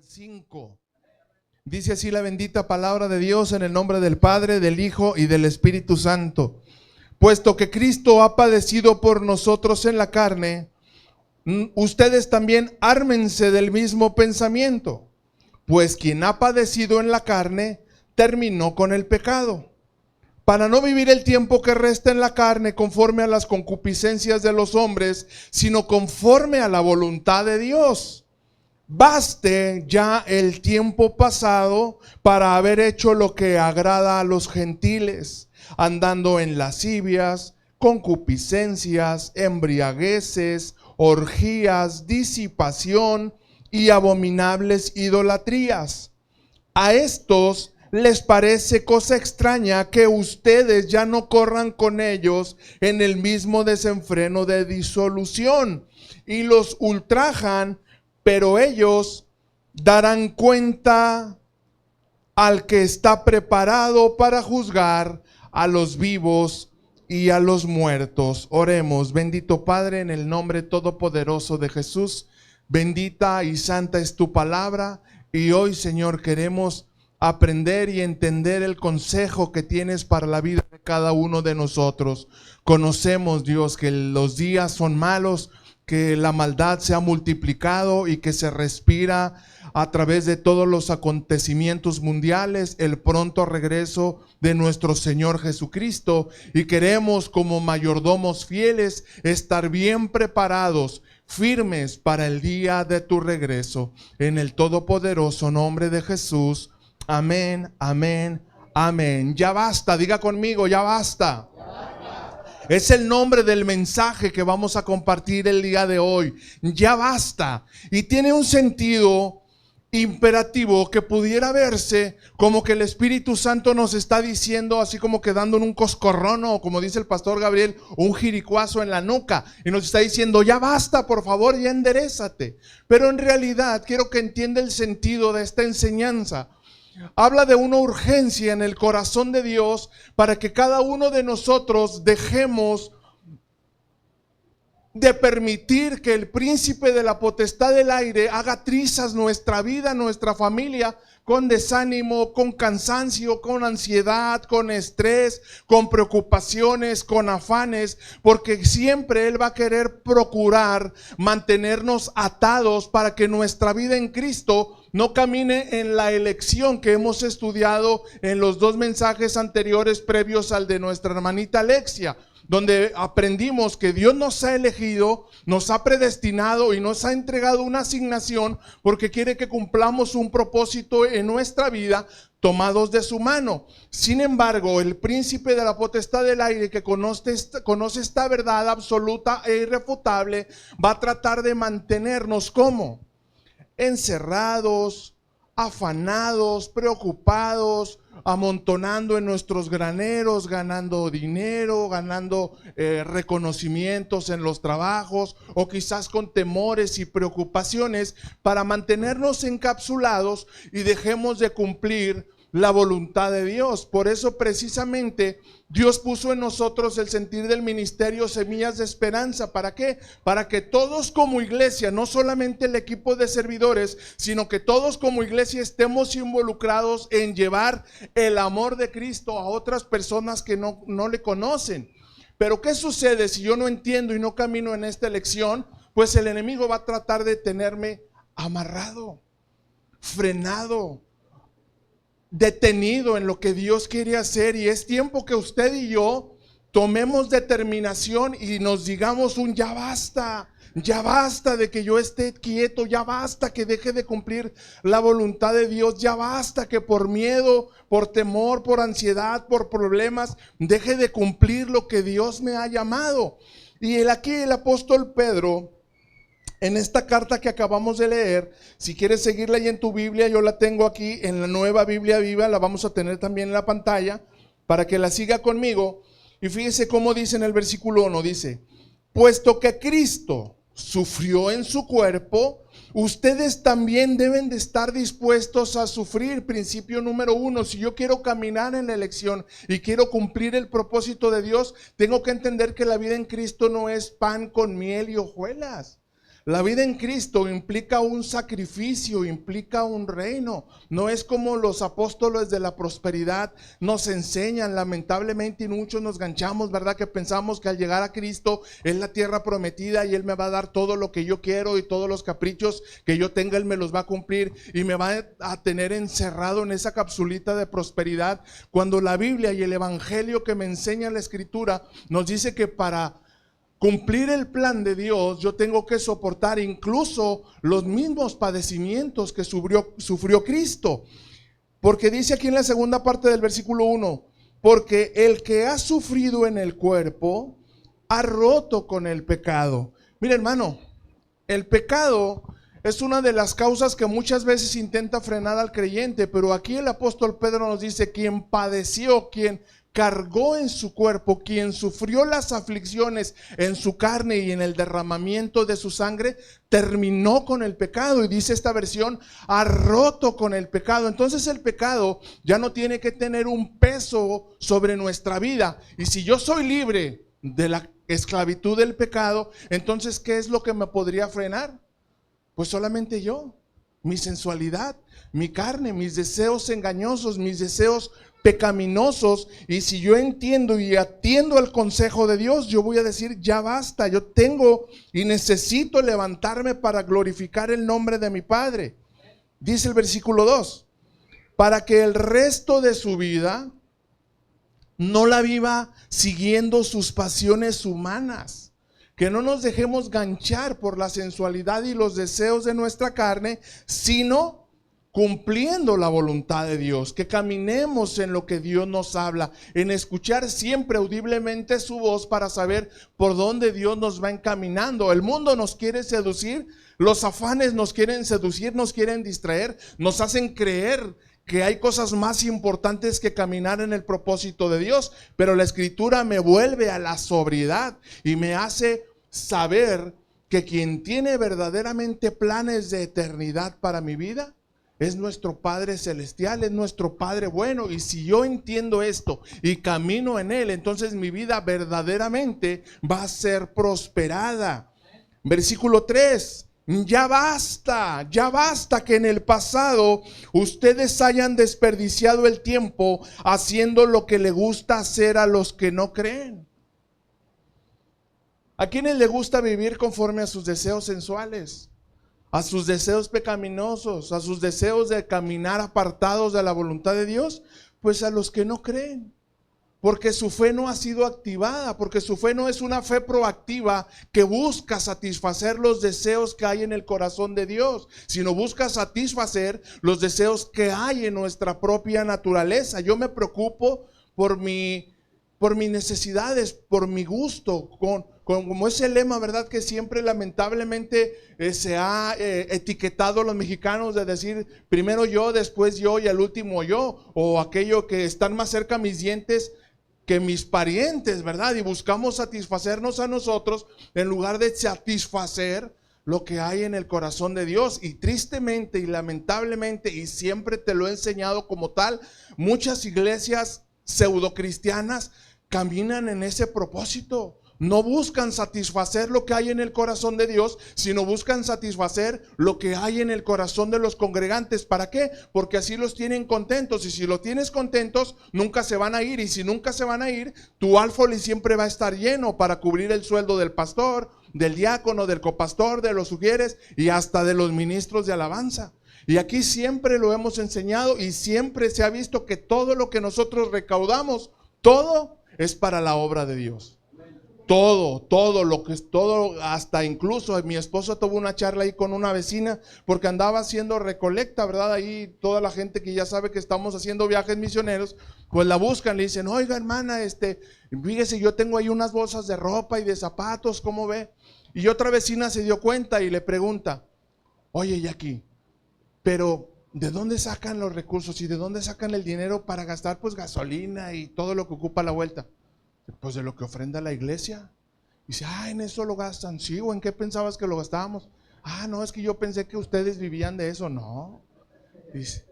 5. Dice así la bendita palabra de Dios en el nombre del Padre, del Hijo y del Espíritu Santo. Puesto que Cristo ha padecido por nosotros en la carne, ustedes también ármense del mismo pensamiento. Pues quien ha padecido en la carne, terminó con el pecado, para no vivir el tiempo que resta en la carne conforme a las concupiscencias de los hombres, sino conforme a la voluntad de Dios. Baste ya el tiempo pasado para haber hecho lo que agrada a los gentiles, andando en lascivias, concupiscencias, embriagueces, orgías, disipación y abominables idolatrías. A estos les parece cosa extraña que ustedes ya no corran con ellos en el mismo desenfreno de disolución y los ultrajan, pero ellos darán cuenta al que está preparado para juzgar a los vivos y a los muertos. Oremos. Bendito Padre, en el nombre todopoderoso de Jesús, bendita y santa es tu palabra, y hoy, Señor, queremos aprender y entender el consejo que tienes para la vida de cada uno de nosotros. Conocemos, Dios, que los días son malos, que la maldad se ha multiplicado y que se respira a través de todos los acontecimientos mundiales el pronto regreso de nuestro Señor Jesucristo, y queremos, como mayordomos fieles, estar bien preparados, firmes para el día de tu regreso. En el todopoderoso nombre de Jesús. Amén, amén, amén. Ya basta, diga conmigo, ya basta. Es el nombre del mensaje que vamos a compartir el día de hoy. Ya basta. Y tiene un sentido imperativo que pudiera verse como que el Espíritu Santo nos está diciendo, así como que dando un coscorrón, o como dice el pastor Gabriel, un jiricuazo en la nuca, y nos está diciendo: ya basta, por favor, ya enderézate. Pero en realidad quiero que entienda el sentido de esta enseñanza. Habla de una urgencia en el corazón de Dios para que cada uno de nosotros dejemos de permitir que el príncipe de la potestad del aire haga trizas nuestra vida, nuestra familia, con desánimo, con cansancio, con ansiedad, con estrés, con preocupaciones, con afanes, porque siempre Él va a querer procurar mantenernos atados para que nuestra vida en Cristo no camine en la elección que hemos estudiado en los dos mensajes anteriores previos al de nuestra hermanita Alexia, donde aprendimos que Dios nos ha elegido, nos ha predestinado y nos ha entregado una asignación porque quiere que cumplamos un propósito en nuestra vida, tomados de su mano. Sin embargo, el príncipe de la potestad del aire, que conoce esta verdad absoluta e irrefutable, va a tratar de mantenernos como encerrados, afanados, preocupados, amontonando en nuestros graneros, ganando dinero, ganando reconocimientos en los trabajos, o quizás con temores y preocupaciones, para mantenernos encapsulados y dejemos de cumplir la voluntad de Dios. Por eso precisamente Dios puso en nosotros el sentir del ministerio Semillas de Esperanza. ¿Para qué? Para que todos como iglesia, no solamente el equipo de servidores, sino que todos como iglesia estemos involucrados en llevar el amor de Cristo a otras personas que no le conocen. Pero ¿qué sucede si yo no entiendo y no camino en esta elección? Pues el enemigo va a tratar de tenerme amarrado, frenado, detenido en lo que Dios quiere hacer. Y es tiempo que usted y yo tomemos determinación y nos digamos un ya basta de que yo esté quieto, ya basta que deje de cumplir la voluntad de Dios, ya basta que por miedo, por temor, por ansiedad, por problemas, deje de cumplir lo que Dios me ha llamado. Y aquí el apóstol Pedro, en esta carta que acabamos de leer, si quieres seguirla ahí en tu Biblia, yo la tengo aquí en la Nueva Biblia Viva, la vamos a tener también en la pantalla para que la siga conmigo. Y fíjese cómo dice en el versículo 1, dice: puesto que Cristo sufrió en su cuerpo, ustedes también deben de estar dispuestos a sufrir. Principio número 1, si yo quiero caminar en la elección y quiero cumplir el propósito de Dios, tengo que entender que la vida en Cristo no es pan con miel y hojuelas. La vida en Cristo implica un sacrificio, implica un reino. No es como los apóstoles de la prosperidad nos enseñan, lamentablemente, y muchos nos ganchamos, ¿verdad? Que pensamos que al llegar a Cristo es la tierra prometida y Él me va a dar todo lo que yo quiero y todos los caprichos que yo tenga Él me los va a cumplir y me va a tener encerrado en esa capsulita de prosperidad. Cuando la Biblia y el Evangelio que me enseña la Escritura nos dice que para cumplir el plan de Dios, yo tengo que soportar incluso los mismos padecimientos que sufrió Cristo. Porque dice aquí en la segunda parte del versículo 1, porque el que ha sufrido en el cuerpo, ha roto con el pecado. Mira, hermano, el pecado es una de las causas que muchas veces intenta frenar al creyente, pero aquí el apóstol Pedro nos dice, quien padeció, quien cargó en su cuerpo, quien sufrió las aflicciones en su carne y en el derramamiento de su sangre, terminó con el pecado. Y dice esta versión, ha roto con el pecado. Entonces el pecado ya no tiene que tener un peso sobre nuestra vida. Y si yo soy libre de la esclavitud del pecado, entonces ¿qué es lo que me podría frenar? Pues solamente yo, mi sensualidad, mi carne, mis deseos engañosos, mis deseos pecaminosos. Y si yo entiendo y atiendo al consejo de Dios, yo voy a decir, ya basta, yo tengo y necesito levantarme para glorificar el nombre de mi Padre. Dice el versículo 2, para que el resto de su vida no la viva siguiendo sus pasiones humanas. Que no nos dejemos ganchar por la sensualidad y los deseos de nuestra carne, sino cumpliendo la voluntad de Dios, que caminemos en lo que Dios nos habla, en escuchar siempre audiblemente su voz para saber por dónde Dios nos va encaminando. El mundo nos quiere seducir, los afanes nos quieren seducir, nos quieren distraer, nos hacen creer que hay cosas más importantes que caminar en el propósito de Dios, pero la Escritura me vuelve a la sobriedad y me hace saber que quien tiene verdaderamente planes de eternidad para mi vida es nuestro Padre Celestial, es nuestro Padre bueno. Y si yo entiendo esto y camino en Él, entonces mi vida verdaderamente va a ser prosperada. Versículo 3. Ya basta que en el pasado ustedes hayan desperdiciado el tiempo haciendo lo que le gusta hacer a los que no creen. ¿A quienes le gusta vivir conforme a sus deseos sensuales? A sus deseos pecaminosos, a sus deseos de caminar apartados de la voluntad de Dios. Pues a los que no creen, porque su fe no ha sido activada, porque su fe no es una fe proactiva que busca satisfacer los deseos que hay en el corazón de Dios, sino busca satisfacer los deseos que hay en nuestra propia naturaleza. Yo me preocupo por mis necesidades, por mi gusto, como ese lema, ¿verdad? Que siempre lamentablemente se ha etiquetado a los mexicanos de decir primero yo, después yo y al último yo, o aquello que están más cerca mis dientes que mis parientes, ¿verdad? Y buscamos satisfacernos a nosotros en lugar de satisfacer lo que hay en el corazón de Dios. Y tristemente y lamentablemente, y siempre te lo he enseñado como tal, muchas iglesias pseudocristianas caminan en ese propósito. No buscan satisfacer lo que hay en el corazón de Dios, sino buscan satisfacer lo que hay en el corazón de los congregantes. ¿Para qué? Porque así los tienen contentos, y si los tienes contentos, nunca se van a ir, y si nunca se van a ir, tu alfolí siempre va a estar lleno para cubrir el sueldo del pastor, del diácono, del copastor, de los sugieres y hasta de los ministros de alabanza. Y aquí siempre lo hemos enseñado y siempre se ha visto que todo lo que nosotros recaudamos, todo es para la obra de Dios. Todo lo que es todo, hasta incluso mi esposo tuvo una charla ahí con una vecina porque andaba haciendo recolecta, ¿verdad? Ahí toda la gente que ya sabe que estamos haciendo viajes misioneros, pues la buscan, le dicen, oiga hermana, fíjese, yo tengo ahí unas bolsas de ropa y de zapatos, ¿cómo ve? Y otra vecina se dio cuenta y le pregunta, oye Jackie, pero ¿de dónde sacan los recursos y de dónde sacan el dinero para gastar pues gasolina y todo lo que ocupa la vuelta? Pues de lo que ofrenda la iglesia. Y dice, en eso lo gastan. Sí, ¿o en qué pensabas que lo gastábamos? No, es que yo pensé que ustedes vivían de eso. No, dice.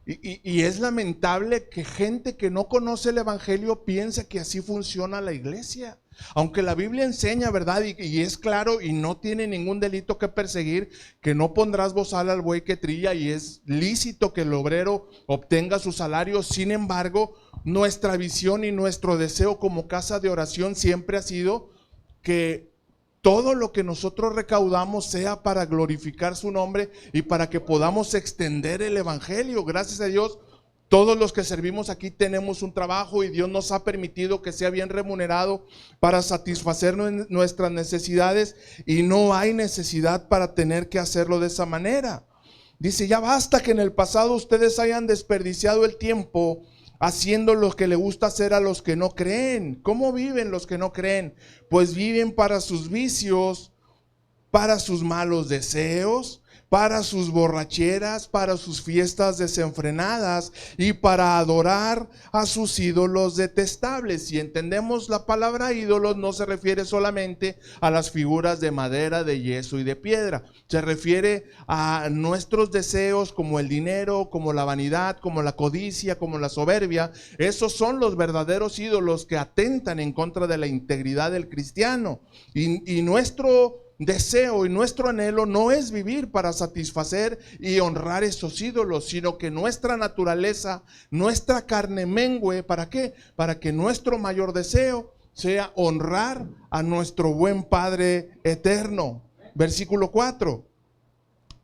Y es lamentable que gente que no conoce el evangelio piense que así funciona la iglesia. Aunque la Biblia enseña, ¿verdad? Y es claro y no tiene ningún delito que perseguir, que no pondrás bozal al buey que trilla, y es lícito que el obrero obtenga su salario. Sin embargo, nuestra visión y nuestro deseo como casa de oración siempre ha sido que todo lo que nosotros recaudamos sea para glorificar su nombre y para que podamos extender el evangelio. Gracias a Dios, todos los que servimos aquí tenemos un trabajo y Dios nos ha permitido que sea bien remunerado para satisfacer nuestras necesidades, y no hay necesidad para tener que hacerlo de esa manera. Dice, ya basta que en el pasado ustedes hayan desperdiciado el tiempo haciendo lo que le gusta hacer a los que no creen. ¿Cómo viven los que no creen? Pues viven para sus vicios, para sus malos deseos, para sus borracheras, para sus fiestas desenfrenadas y para adorar a sus ídolos detestables. Si entendemos la palabra ídolos, no se refiere solamente a las figuras de madera, de yeso y de piedra. Se refiere a nuestros deseos como el dinero, como la vanidad, como la codicia, como la soberbia. Esos son los verdaderos ídolos que atentan en contra de la integridad del cristiano. Y nuestro deseo y nuestro anhelo no es vivir para satisfacer y honrar esos ídolos, sino que nuestra naturaleza, nuestra carne mengue. ¿Para qué? Para que nuestro mayor deseo sea honrar a nuestro buen Padre eterno. Versículo 4.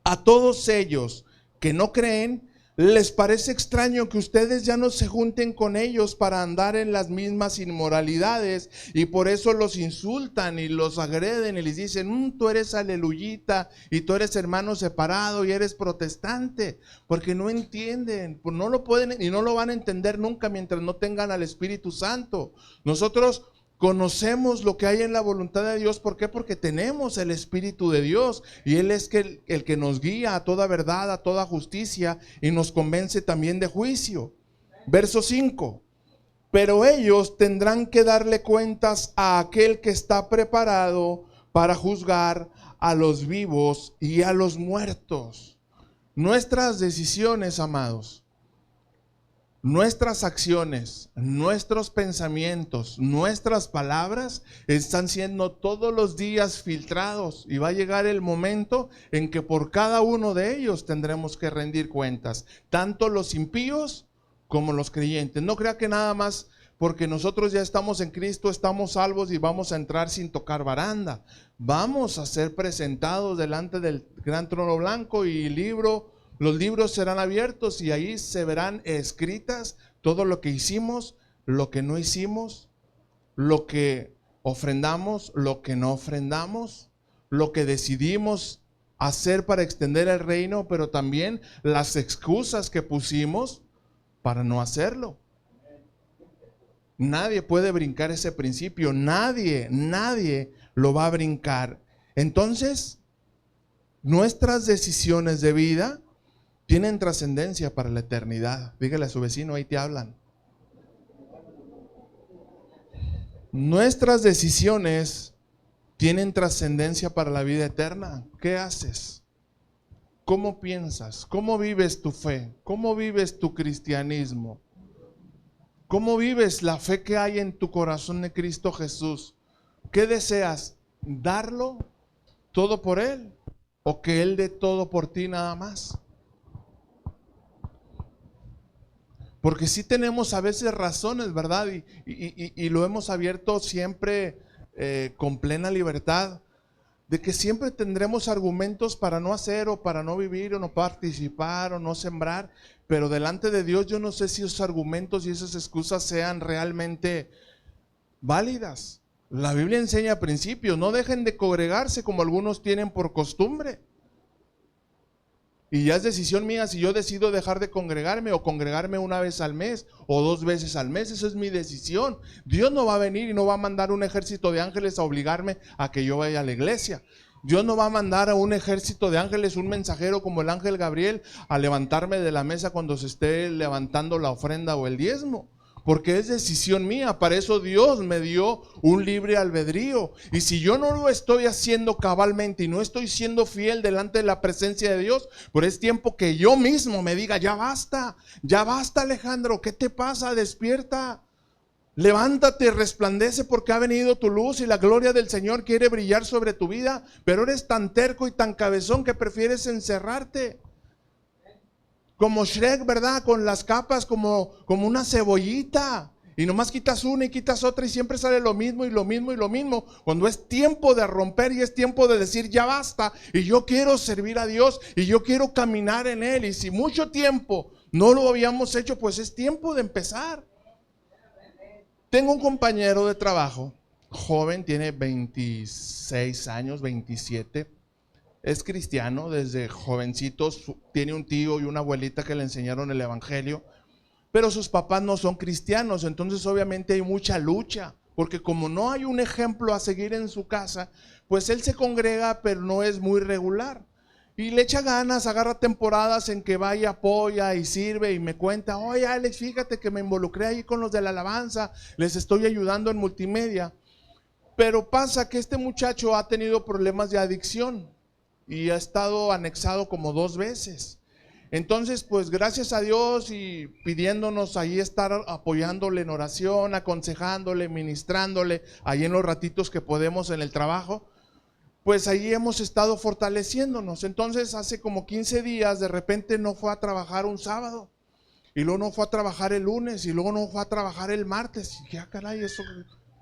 A todos ellos que no creen, les parece extraño que ustedes ya no se junten con ellos para andar en las mismas inmoralidades, y por eso los insultan y los agreden y les dicen, tú eres aleluyita y tú eres hermano separado y eres protestante, porque no entienden, pues no lo pueden y no lo van a entender nunca mientras no tengan al Espíritu Santo. Nosotros conocemos lo que hay en la voluntad de Dios. ¿Por qué? Porque tenemos el Espíritu de Dios, y Él es el que nos guía a toda verdad, a toda justicia, y nos convence también de juicio. Verso 5. Pero ellos tendrán que darle cuentas a aquel que está preparado para juzgar a los vivos y a los muertos. Nuestras decisiones, amados, nuestras acciones, nuestros pensamientos, nuestras palabras están siendo todos los días filtrados, y va a llegar el momento en que por cada uno de ellos tendremos que rendir cuentas, tanto los impíos como los creyentes. No crea que nada más porque nosotros ya estamos en Cristo estamos salvos y vamos a entrar sin tocar baranda. Vamos a ser presentados delante del gran trono blanco, y los libros serán abiertos, y ahí se verán escritas todo lo que hicimos, lo que no hicimos, lo que ofrendamos, lo que no ofrendamos, lo que decidimos hacer para extender el reino, pero también las excusas que pusimos para no hacerlo. Nadie puede brincar ese principio, nadie lo va a brincar. Entonces, nuestras decisiones de vida tienen trascendencia para la eternidad. Dígale a su vecino, ahí te hablan. Nuestras decisiones tienen trascendencia para la vida eterna. ¿Qué haces? ¿Cómo piensas? ¿Cómo vives tu fe? ¿Cómo vives tu cristianismo? ¿Cómo vives la fe que hay en tu corazón de Cristo Jesús? ¿Qué deseas? ¿Darlo todo por Él? ¿O que Él dé todo por ti nada más? Porque sí tenemos a veces razones, ¿verdad? Y lo hemos abierto siempre con plena libertad, de que siempre tendremos argumentos para no hacer, o para no vivir, o no participar, o no sembrar. Pero delante de Dios yo no sé si esos argumentos y esas excusas sean realmente válidas. La Biblia enseña principios: no dejen de congregarse como algunos tienen por costumbre. Y ya es decisión mía si yo decido dejar de congregarme, o congregarme una vez al mes o 2 veces al mes. Eso es mi decisión. Dios no va a venir y no va a mandar un ejército de ángeles a obligarme a que yo vaya a la iglesia. Dios no va a mandar a un ejército de ángeles, un mensajero como el ángel Gabriel, a levantarme de la mesa cuando se esté levantando la ofrenda o el diezmo. porque es decisión mía. Para eso Dios me dio un libre albedrío. Y si yo no lo estoy haciendo cabalmente y no estoy siendo fiel delante de la presencia de Dios, pues es tiempo que yo mismo me diga, ya basta Alejandro, ¿qué te pasa? Despierta, levántate, resplandece, porque ha venido tu luz y la gloria del Señor quiere brillar sobre tu vida, pero eres tan terco y tan cabezón que prefieres encerrarte. Como Shrek, ¿verdad? Con las capas como una cebollita. Y nomás quitas una y quitas otra y siempre sale lo mismo y lo mismo y lo mismo. Cuando es tiempo de romper y es tiempo de decir ya basta y yo quiero servir a Dios y yo quiero caminar en Él. Y si mucho tiempo no lo habíamos hecho, pues es tiempo de empezar. Tengo un compañero de trabajo, joven, tiene 26 años, 27. Es cristiano desde jovencitos, tiene un tío y una abuelita que le enseñaron el evangelio, pero sus papás no son cristianos, entonces obviamente hay mucha lucha, porque como no hay un ejemplo a seguir en su casa, pues él se congrega, pero no es muy regular. Y le echa ganas, agarra temporadas en que va y apoya y sirve y me cuenta, oye Alex, fíjate que me involucré ahí con los de la alabanza, les estoy ayudando en multimedia. Pero pasa que este muchacho ha tenido problemas de adicción y ha estado anexado como 2 veces. Entonces, pues gracias a Dios y pidiéndonos ahí estar apoyándole en oración, aconsejándole, ministrándole, ahí en los ratitos que podemos en el trabajo, pues ahí hemos estado fortaleciéndonos. Entonces, hace como 15 días, de repente no fue a trabajar un sábado, y luego no fue a trabajar el lunes, y luego no fue a trabajar el martes. Y ya, caray, eso,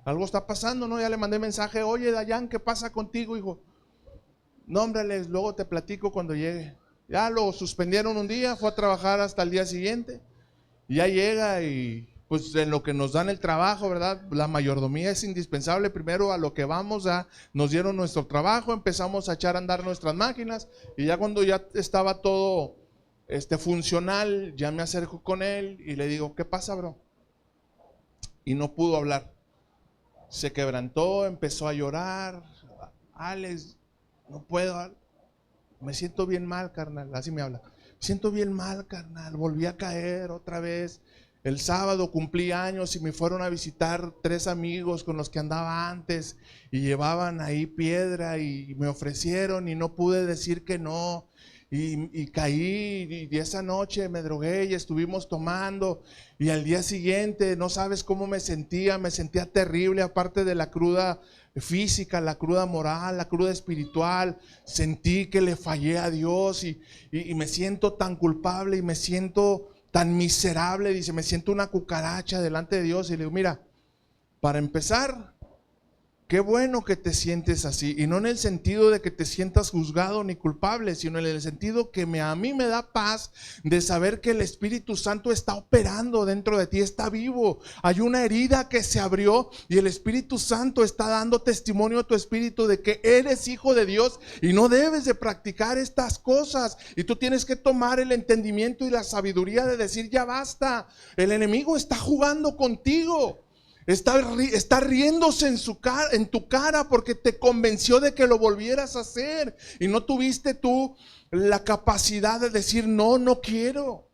algo está pasando, ¿no? Ya le mandé mensaje, oye Dayan, ¿qué pasa contigo, hijo? No, hombre, luego te platico cuando llegue. Ya lo suspendieron un día, fue a trabajar hasta el día siguiente. Y ya llega y pues en lo que nos dan el trabajo, ¿verdad? La mayordomía es indispensable. Primero a lo que vamos, nos dieron nuestro trabajo, empezamos a echar a andar nuestras máquinas. Y ya cuando ya estaba todo funcional, ya me acerco con él y le digo, ¿qué pasa, bro? Y no pudo hablar. Se quebrantó, empezó a llorar. Alex, no puedo, me siento bien mal, carnal, así me habla. Me siento bien mal, carnal, volví a caer otra vez. El sábado cumplí años y me fueron a visitar 3 amigos con los que andaba antes y llevaban ahí piedra y me ofrecieron y no pude decir que no. Y caí y esa noche me drogué y estuvimos tomando y al día siguiente no sabes cómo me sentía terrible, aparte de la cruda física, la cruda moral, la cruda espiritual. Sentí que le fallé a Dios y me siento tan culpable y me siento tan miserable. Dice, me siento una cucaracha delante de Dios. Y le digo, mira, para empezar, qué bueno que te sientes así, y no en el sentido de que te sientas juzgado ni culpable, sino en el sentido que a mí me da paz de saber que el Espíritu Santo está operando dentro de ti, está vivo. Hay una herida que se abrió y el Espíritu Santo está dando testimonio a tu espíritu de que eres hijo de Dios y no debes de practicar estas cosas. Y tú tienes que tomar el entendimiento y la sabiduría de decir ya basta. El enemigo está jugando contigo. Está riéndose en tu cara porque te convenció de que lo volvieras a hacer y no tuviste tú la capacidad de decir no quiero.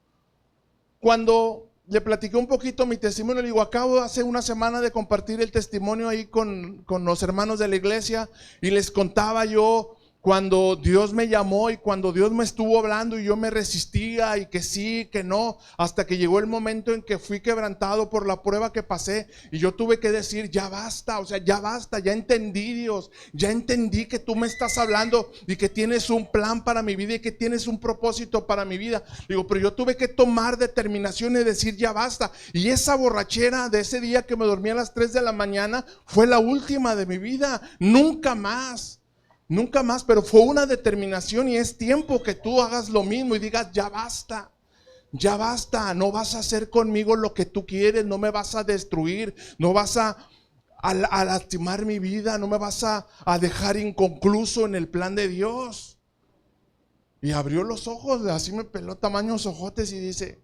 Cuando le platiqué un poquito mi testimonio, le digo, acabo hace una semana de compartir el testimonio ahí con los hermanos de la iglesia y les contaba yo cuando Dios me llamó y cuando Dios me estuvo hablando y yo me resistía y que sí, que no, hasta que llegó el momento en que fui quebrantado por la prueba que pasé y yo tuve que decir ya basta, o sea, ya basta, ya entendí, Dios, ya entendí que tú me estás hablando y que tienes un plan para mi vida y que tienes un propósito para mi vida. Digo, pero yo tuve que tomar determinación y decir ya basta, y esa borrachera de ese día que me dormí a las 3 de la mañana fue la última de mi vida, nunca más. Nunca más, pero fue una determinación y es tiempo que tú hagas lo mismo y digas ya basta, no vas a hacer conmigo lo que tú quieres, no me vas a destruir, no vas a lastimar mi vida, no me vas a dejar inconcluso en el plan de Dios. Y abrió los ojos, así me peló tamaños ojotes y dice,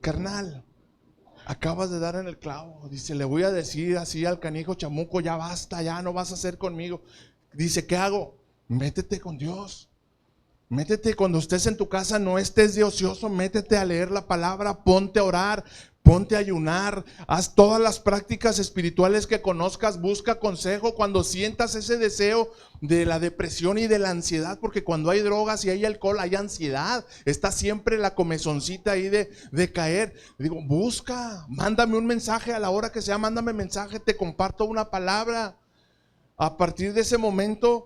carnal, acabas de dar en el clavo. Dice, le voy a decir así al canijo chamuco, ya basta, ya no vas a hacer conmigo. Dice, ¿qué hago? Métete con Dios. Métete cuando estés en tu casa, no estés de ocioso, métete a leer la palabra, ponte a orar, ponte a ayunar, haz todas las prácticas espirituales que conozcas, busca consejo cuando sientas ese deseo de la depresión y de la ansiedad, porque cuando hay drogas y hay alcohol hay ansiedad, está siempre la comezoncita ahí de caer. Digo, busca, mándame un mensaje a la hora que sea, mándame mensaje, te comparto una palabra. A partir de ese momento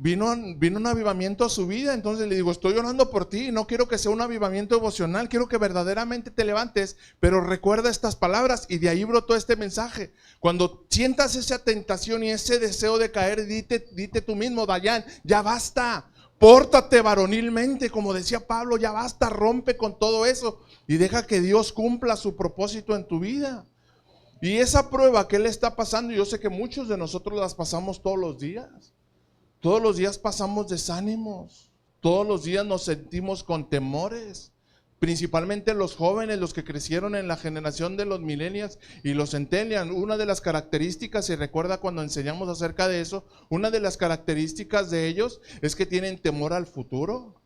vino un avivamiento a su vida. Entonces le digo, estoy orando por ti, no quiero que sea un avivamiento emocional, quiero que verdaderamente te levantes, pero recuerda estas palabras. Y de ahí brotó este mensaje. Cuando sientas esa tentación y ese deseo de caer, dite tú mismo, Dayan, ya basta, pórtate varonilmente, como decía Pablo, ya basta, rompe con todo eso y deja que Dios cumpla su propósito en tu vida. Y esa prueba que Él está pasando, yo sé que muchos de nosotros las pasamos todos los días. Todos los días pasamos desánimos, todos los días nos sentimos con temores, principalmente los jóvenes, los que crecieron en la generación de los millennials y los centennials. Una de las características, y recuerda cuando enseñamos acerca de eso, una de las características de ellos es que tienen temor al futuro,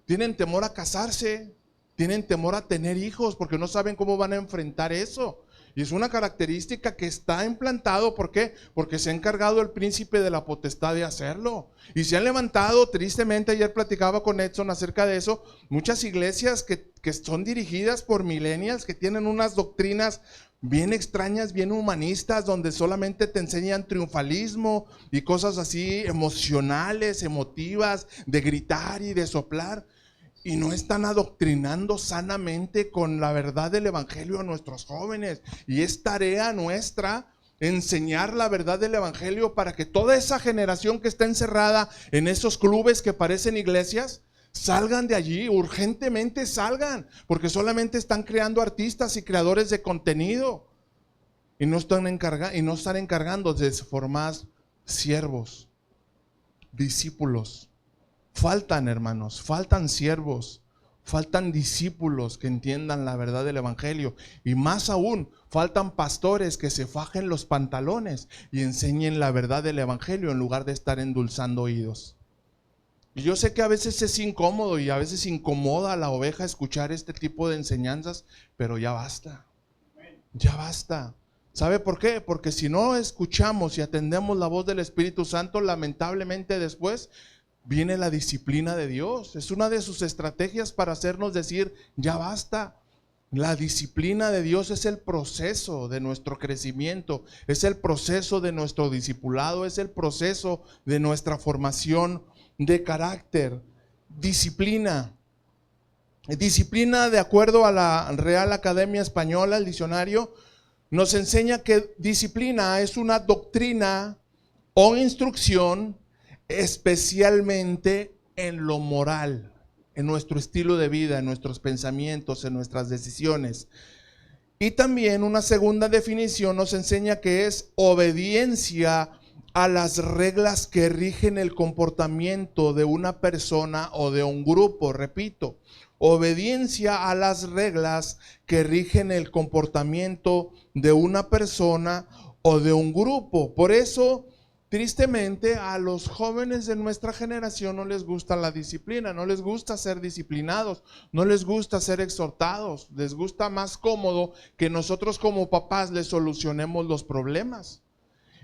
tienen temor a casarse, tienen temor a tener hijos porque no saben cómo van a enfrentar eso. Y es una característica que está implantado. ¿Por qué? Porque se ha encargado el príncipe de la potestad de hacerlo. Y se han levantado, tristemente, ayer platicaba con Edson acerca de eso, muchas iglesias que son dirigidas por millennials, que tienen unas doctrinas bien extrañas, bien humanistas, donde solamente te enseñan triunfalismo y cosas así emocionales, emotivas, de gritar y de soplar. Y no están adoctrinando sanamente con la verdad del evangelio a nuestros jóvenes. Y es tarea nuestra enseñar la verdad del evangelio para que toda esa generación que está encerrada en esos clubes que parecen iglesias, salgan de allí, urgentemente salgan, porque solamente están creando artistas y creadores de contenido. Y no están encargando de formar siervos, discípulos. Faltan, hermanos, faltan siervos, faltan discípulos que entiendan la verdad del evangelio. Y más aún, faltan pastores que se fajen los pantalones y enseñen la verdad del evangelio en lugar de estar endulzando oídos. Y yo sé que a veces es incómodo y a veces incomoda a la oveja escuchar este tipo de enseñanzas, pero ya basta, ya basta. ¿Sabe por qué? Porque si no escuchamos y atendemos la voz del Espíritu Santo, lamentablemente después viene la disciplina de Dios. Es una de sus estrategias para hacernos decir, ya basta. La disciplina de Dios es el proceso de nuestro crecimiento, es el proceso de nuestro discipulado, es el proceso de nuestra formación de carácter. Disciplina. Disciplina, de acuerdo a la Real Academia Española, el diccionario, nos enseña que disciplina es una doctrina o instrucción especialmente en lo moral, en nuestro estilo de vida, en nuestros pensamientos, en nuestras decisiones. Y también una segunda definición nos enseña que es obediencia a las reglas que rigen el comportamiento de una persona o de un grupo. Repito, obediencia a las reglas que rigen el comportamiento de una persona o de un grupo. Por eso, tristemente, a los jóvenes de nuestra generación no les gusta la disciplina, no les gusta ser disciplinados, no les gusta ser exhortados, les gusta más cómodo que nosotros como papás les solucionemos los problemas.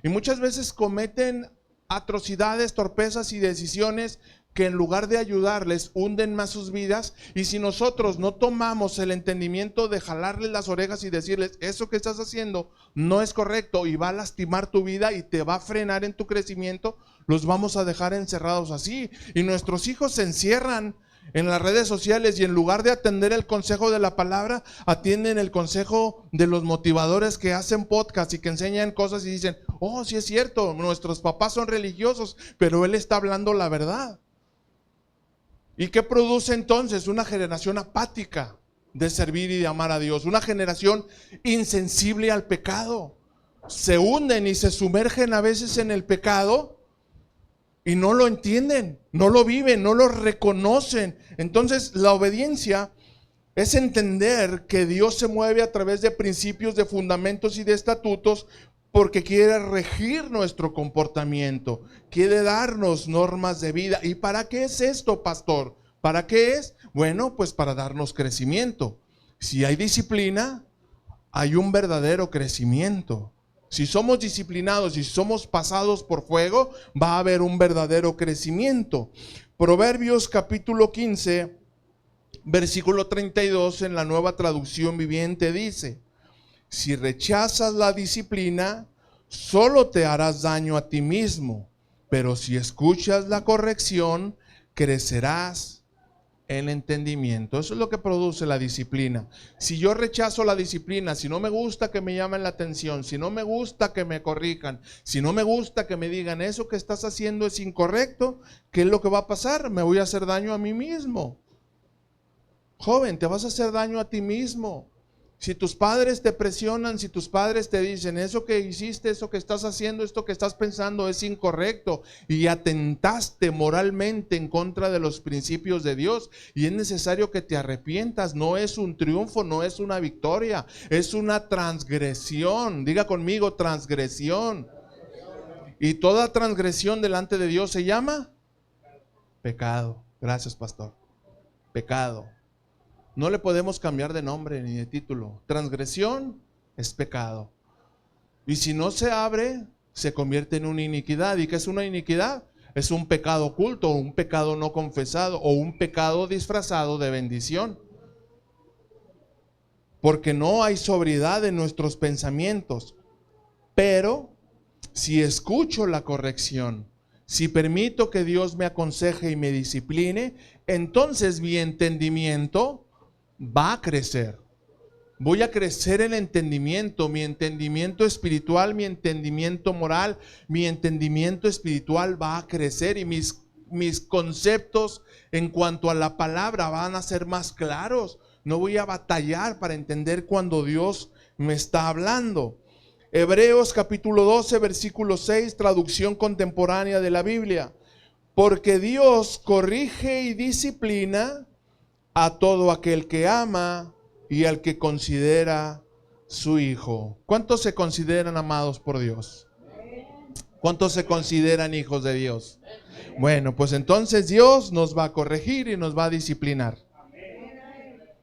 Y muchas veces cometen atrocidades, torpezas y decisiones que en lugar de ayudarles hunden más sus vidas. Y si nosotros no tomamos el entendimiento de jalarles las orejas y decirles, eso que estás haciendo no es correcto y va a lastimar tu vida y te va a frenar en tu crecimiento, los vamos a dejar encerrados así. Y nuestros hijos se encierran en las redes sociales y en lugar de atender el consejo de la palabra, atienden el consejo de los motivadores que hacen podcast y que enseñan cosas y dicen, oh, sí es cierto, nuestros papás son religiosos, pero él está hablando la verdad. ¿Y qué produce entonces? Una generación apática de servir y de amar a Dios, una generación insensible al pecado. Se hunden y se sumergen a veces en el pecado y no lo entienden, no lo viven, no lo reconocen. Entonces la obediencia es entender que Dios se mueve a través de principios, de fundamentos y de estatutos porque quiere regir nuestro comportamiento, quiere darnos normas de vida. ¿Y para qué es esto, pastor? ¿Para qué es? Bueno, pues para darnos crecimiento. Si hay disciplina, hay un verdadero crecimiento. Si somos disciplinados y si somos pasados por fuego, va a haber un verdadero crecimiento. Proverbios capítulo 15, versículo 32 en la Nueva Traducción Viviente dice: si rechazas la disciplina, solo te harás daño a ti mismo, pero si escuchas la corrección, crecerás en entendimiento. Eso es lo que produce la disciplina. Si yo rechazo la disciplina, si no me gusta que me llamen la atención, si no me gusta que me corrijan, si no me gusta que me digan eso que estás haciendo es incorrecto, ¿qué es lo que va a pasar? Me voy a hacer daño a mí mismo. Joven, te vas a hacer daño a ti mismo. Si tus padres te presionan, si tus padres te dicen eso que hiciste, eso que estás haciendo, esto que estás pensando es incorrecto y atentaste moralmente en contra de los principios de Dios y es necesario que te arrepientas, no es un triunfo, no es una victoria, es una transgresión. Diga conmigo, transgresión. Y toda transgresión delante de Dios se llama pecado. Gracias, pastor. Pecado. No le podemos cambiar de nombre ni de título. Transgresión es pecado. Y si no se abre, se convierte en una iniquidad. ¿Y qué es una iniquidad? Es un pecado oculto, un pecado no confesado o un pecado disfrazado de bendición. Porque no hay sobriedad en nuestros pensamientos. Pero si escucho la corrección, si permito que Dios me aconseje y me discipline, entonces mi entendimiento va a crecer. Voy a crecer en entendimiento, mi entendimiento espiritual, mi entendimiento moral, mi entendimiento espiritual va a crecer y mis conceptos en cuanto a la palabra van a ser más claros. No voy a batallar para entender cuando Dios me está hablando. Hebreos capítulo 12, versículo 6, traducción contemporánea de la Biblia. Porque Dios corrige y disciplina a todo aquel que ama y al que considera su hijo. ¿Cuántos se consideran amados por Dios? ¿Cuántos se consideran hijos de Dios? Bueno, pues entonces Dios nos va a corregir y nos va a disciplinar.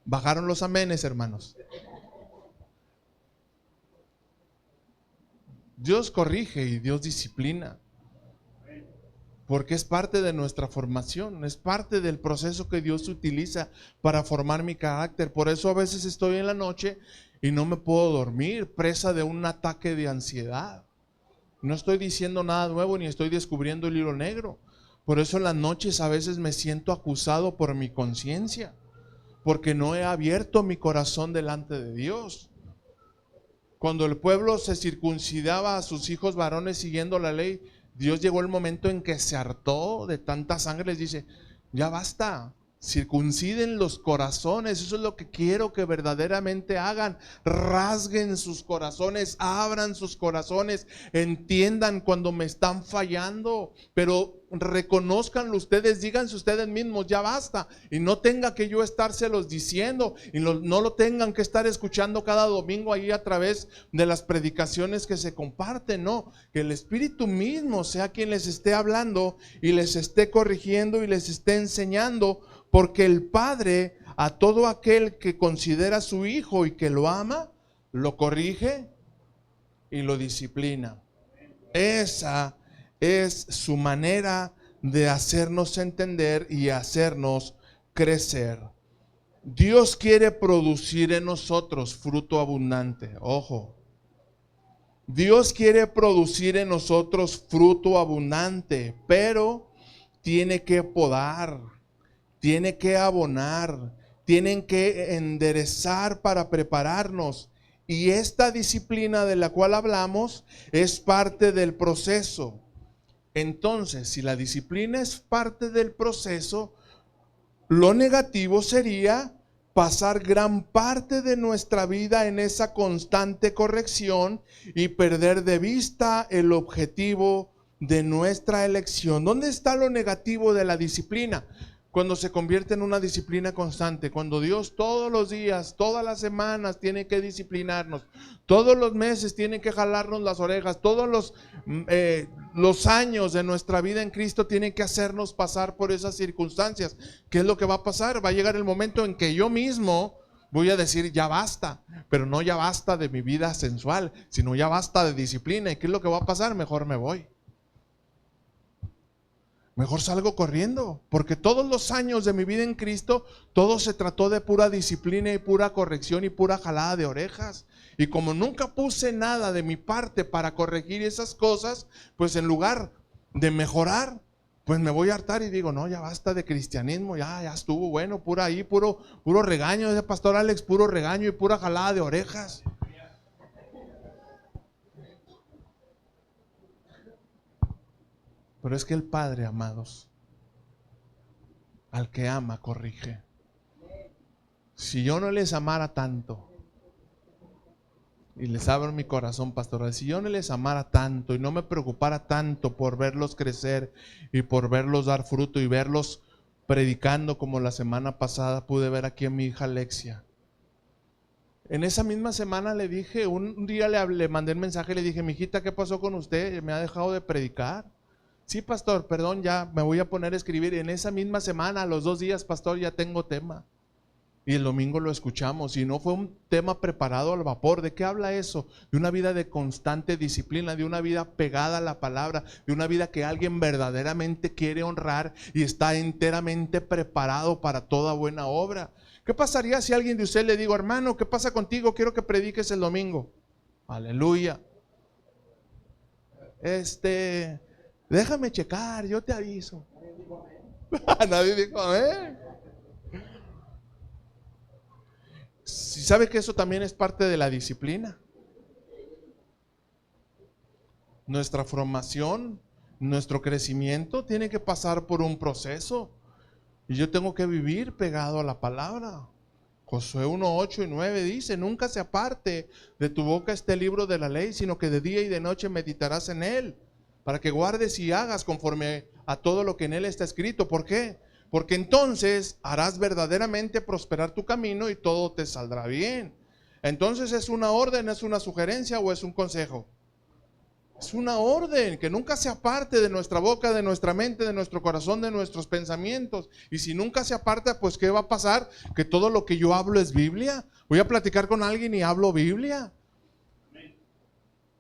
¿Bajaron los amenes, hermanos? Dios corrige y Dios disciplina. Porque es parte de nuestra formación, es parte del proceso que Dios utiliza para formar mi carácter. Por eso a veces estoy en la noche y no me puedo dormir, presa de un ataque de ansiedad. No estoy diciendo nada nuevo ni estoy descubriendo el hilo negro. Por eso en las noches a veces me siento acusado por mi conciencia, porque no he abierto mi corazón delante de Dios. Cuando el pueblo se circuncidaba a sus hijos varones siguiendo la ley, Dios llegó el momento en que se hartó de tanta sangre, les dice, ya basta, circunciden los corazones, eso es lo que quiero que verdaderamente hagan, rasguen sus corazones, abran sus corazones, entiendan cuando me están fallando, pero reconózcanlo ustedes, díganse ustedes mismos, ya basta, y no tenga que yo estárselos diciendo, y no lo tengan que estar escuchando cada domingo ahí a través de las predicaciones que se comparten, no, que el Espíritu mismo sea quien les esté hablando y les esté corrigiendo y les esté enseñando, porque el Padre a todo aquel que considera a su hijo y que lo ama, lo corrige y lo disciplina. Esa es su manera de hacernos entender y hacernos crecer. Dios quiere producir en nosotros fruto abundante. Ojo. Dios quiere producir en nosotros fruto abundante, pero tiene que podar, tiene que abonar, tienen que enderezar para prepararnos. Y esta disciplina de la cual hablamos es parte del proceso. Entonces, si la disciplina es parte del proceso, lo negativo sería pasar gran parte de nuestra vida en esa constante corrección y perder de vista el objetivo de nuestra elección. ¿Dónde está lo negativo de la disciplina? Cuando se convierte en una disciplina constante, cuando Dios todos los días, todas las semanas tiene que disciplinarnos, todos los meses tiene que jalarnos las orejas, todos los años de nuestra vida en Cristo tienen que hacernos pasar por esas circunstancias. ¿Qué es lo que va a pasar? Va a llegar el momento en que yo mismo Voy a decir ya basta, pero no ya basta de mi vida sensual, sino ya basta de disciplina. ¿Y qué es lo que va a pasar? Mejor me voy. Mejor salgo corriendo, porque todos los años de mi vida en Cristo, todo se trató de pura disciplina y pura corrección y pura jalada de orejas. Y como nunca puse nada de mi parte para corregir esas cosas, pues en lugar de mejorar, pues me voy a hartar y digo, no, ya basta de cristianismo, ya estuvo bueno, puro regaño, ese pastor Alex, puro regaño y pura jalada de orejas. Pero es que el Padre, amados, al que ama, corrige. Si yo no les amara tanto, y les abro mi corazón pastoral, si yo no les amara tanto y no me preocupara tanto por verlos crecer y por verlos dar fruto y verlos predicando como la semana pasada pude ver aquí a mi hija Alexia. En esa misma semana le dije, un día le mandé un mensaje y le dije, mijita, ¿qué pasó con usted? ¿Me ha dejado de predicar? Sí, pastor, perdón, ya me voy a poner a escribir. En esa misma semana, a los 2 días, pastor, ya tengo tema. Y el domingo lo escuchamos y no fue un tema preparado al vapor. ¿De qué habla eso? De una vida de constante disciplina, de una vida pegada a la palabra, de una vida que alguien verdaderamente quiere honrar y está enteramente preparado para toda buena obra. ¿Qué pasaría si a alguien de usted le digo, hermano, qué pasa contigo? Quiero que prediques el domingo. Aleluya. Déjame checar, yo te aviso. Nadie dijo amén. Si sabe que eso también es parte de la disciplina. Nuestra formación, nuestro crecimiento tiene que pasar por un proceso. Y yo tengo que vivir pegado a la palabra. Josué 1, 8 y 9 dice, nunca se aparte de tu boca este libro de la ley, sino que de día y de noche meditarás en él, para que guardes y hagas conforme a todo lo que en él está escrito. ¿Por qué? Porque entonces harás verdaderamente prosperar tu camino y todo te saldrá bien. Entonces, ¿es una orden, es una sugerencia o es un consejo? Es una orden que nunca se aparte de nuestra boca, de nuestra mente, de nuestro corazón, de nuestros pensamientos. Y si nunca se aparta, pues ¿qué va a pasar? Que todo lo que yo hablo es Biblia. Voy a platicar con alguien y hablo Biblia.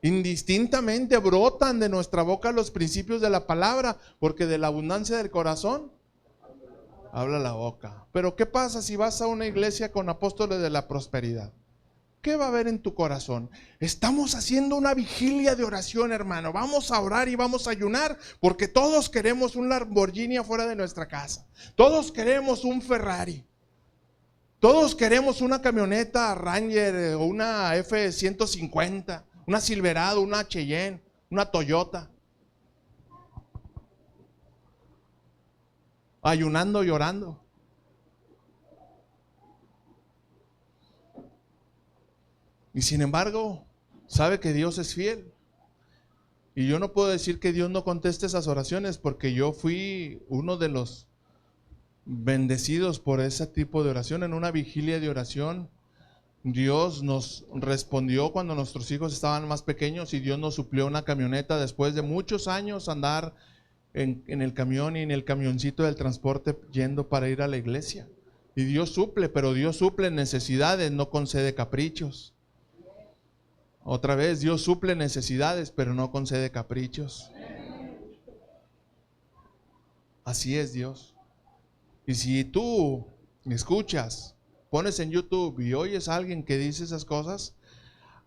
Indistintamente brotan de nuestra boca los principios de la palabra, porque de la abundancia del corazón habla la boca. Pero ¿qué pasa si vas a una iglesia con apóstoles de la prosperidad? ¿Qué va a haber en tu corazón? Estamos haciendo una vigilia de oración, hermano. Vamos a orar y vamos a ayunar, porque todos queremos un Lamborghini afuera de nuestra casa. Todos queremos un Ferrari. Todos queremos una camioneta Ranger o una F-150, una Silverado, una Cheyenne, una Toyota. Ayunando y orando. Y sin embargo, sabe que Dios es fiel. Y yo no puedo decir que Dios no conteste esas oraciones, porque yo fui uno de los bendecidos por ese tipo de oración. En una vigilia de oración, Dios nos respondió cuando nuestros hijos estaban más pequeños y Dios nos suplió una camioneta después de muchos años andar en el camión y en el camioncito del transporte yendo para ir a la iglesia. Y Dios suple, pero Dios suple necesidades, no concede caprichos. Otra vez, Dios suple necesidades, pero no concede caprichos. Así es Dios. Y si tú me escuchas, pones en YouTube y oyes a alguien que dice esas cosas,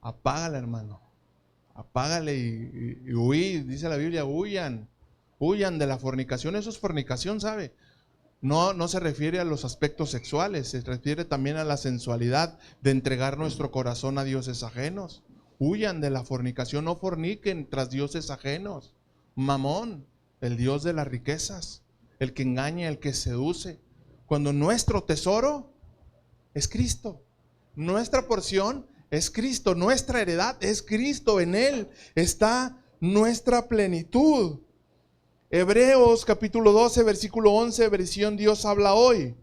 apágale, hermano. Apágale y huí. Dice la Biblia, huyan de la fornicación. Eso es fornicación, ¿sabe? No se refiere a los aspectos sexuales, se refiere también a la sensualidad de entregar nuestro corazón a dioses ajenos. Huyan de la fornicación, no forniquen tras dioses ajenos. Mamón, el dios de las riquezas, el que engaña, el que seduce. Cuando nuestro tesoro es Cristo, nuestra porción es Cristo, nuestra heredad es Cristo, en Él está nuestra plenitud. Hebreos capítulo 12, versículo 11, versión Dios habla hoy.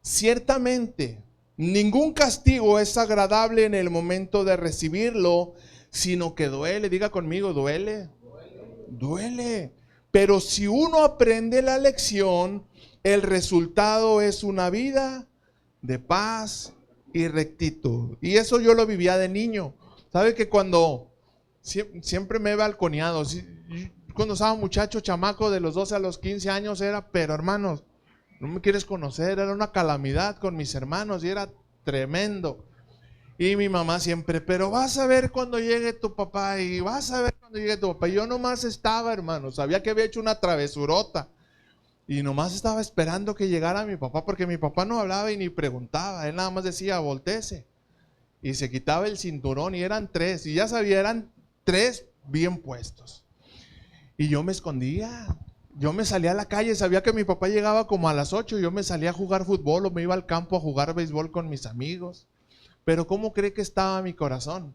Ciertamente, ningún castigo es agradable en el momento de recibirlo, sino que duele. Diga conmigo, duele. Duele. Pero si uno aprende la lección, el resultado es una vida de paz y rectitud. Y eso yo lo vivía de niño. ¿Sabe que cuando siempre me he balconeado? Cuando estaba muchacho, chamaco, de los 12 a los 15 años era, pero hermanos, no me quieres conocer, era una calamidad con mis hermanos y era tremendo. Y mi mamá siempre, pero vas a ver cuando llegue tu papá y vas a ver cuando llegue tu papá. Y yo nomás estaba, hermano, sabía que había hecho una travesurota y nomás estaba esperando que llegara mi papá, porque mi papá no hablaba y ni preguntaba, él nada más decía, voltéese. Y se quitaba el cinturón y eran 3, y ya sabía, eran 3 bien puestos. Y yo me escondía, yo me salía a la calle, sabía que mi papá llegaba como a las 8, yo me salía a jugar fútbol o me iba al campo a jugar béisbol con mis amigos. Pero ¿cómo cree que estaba mi corazón?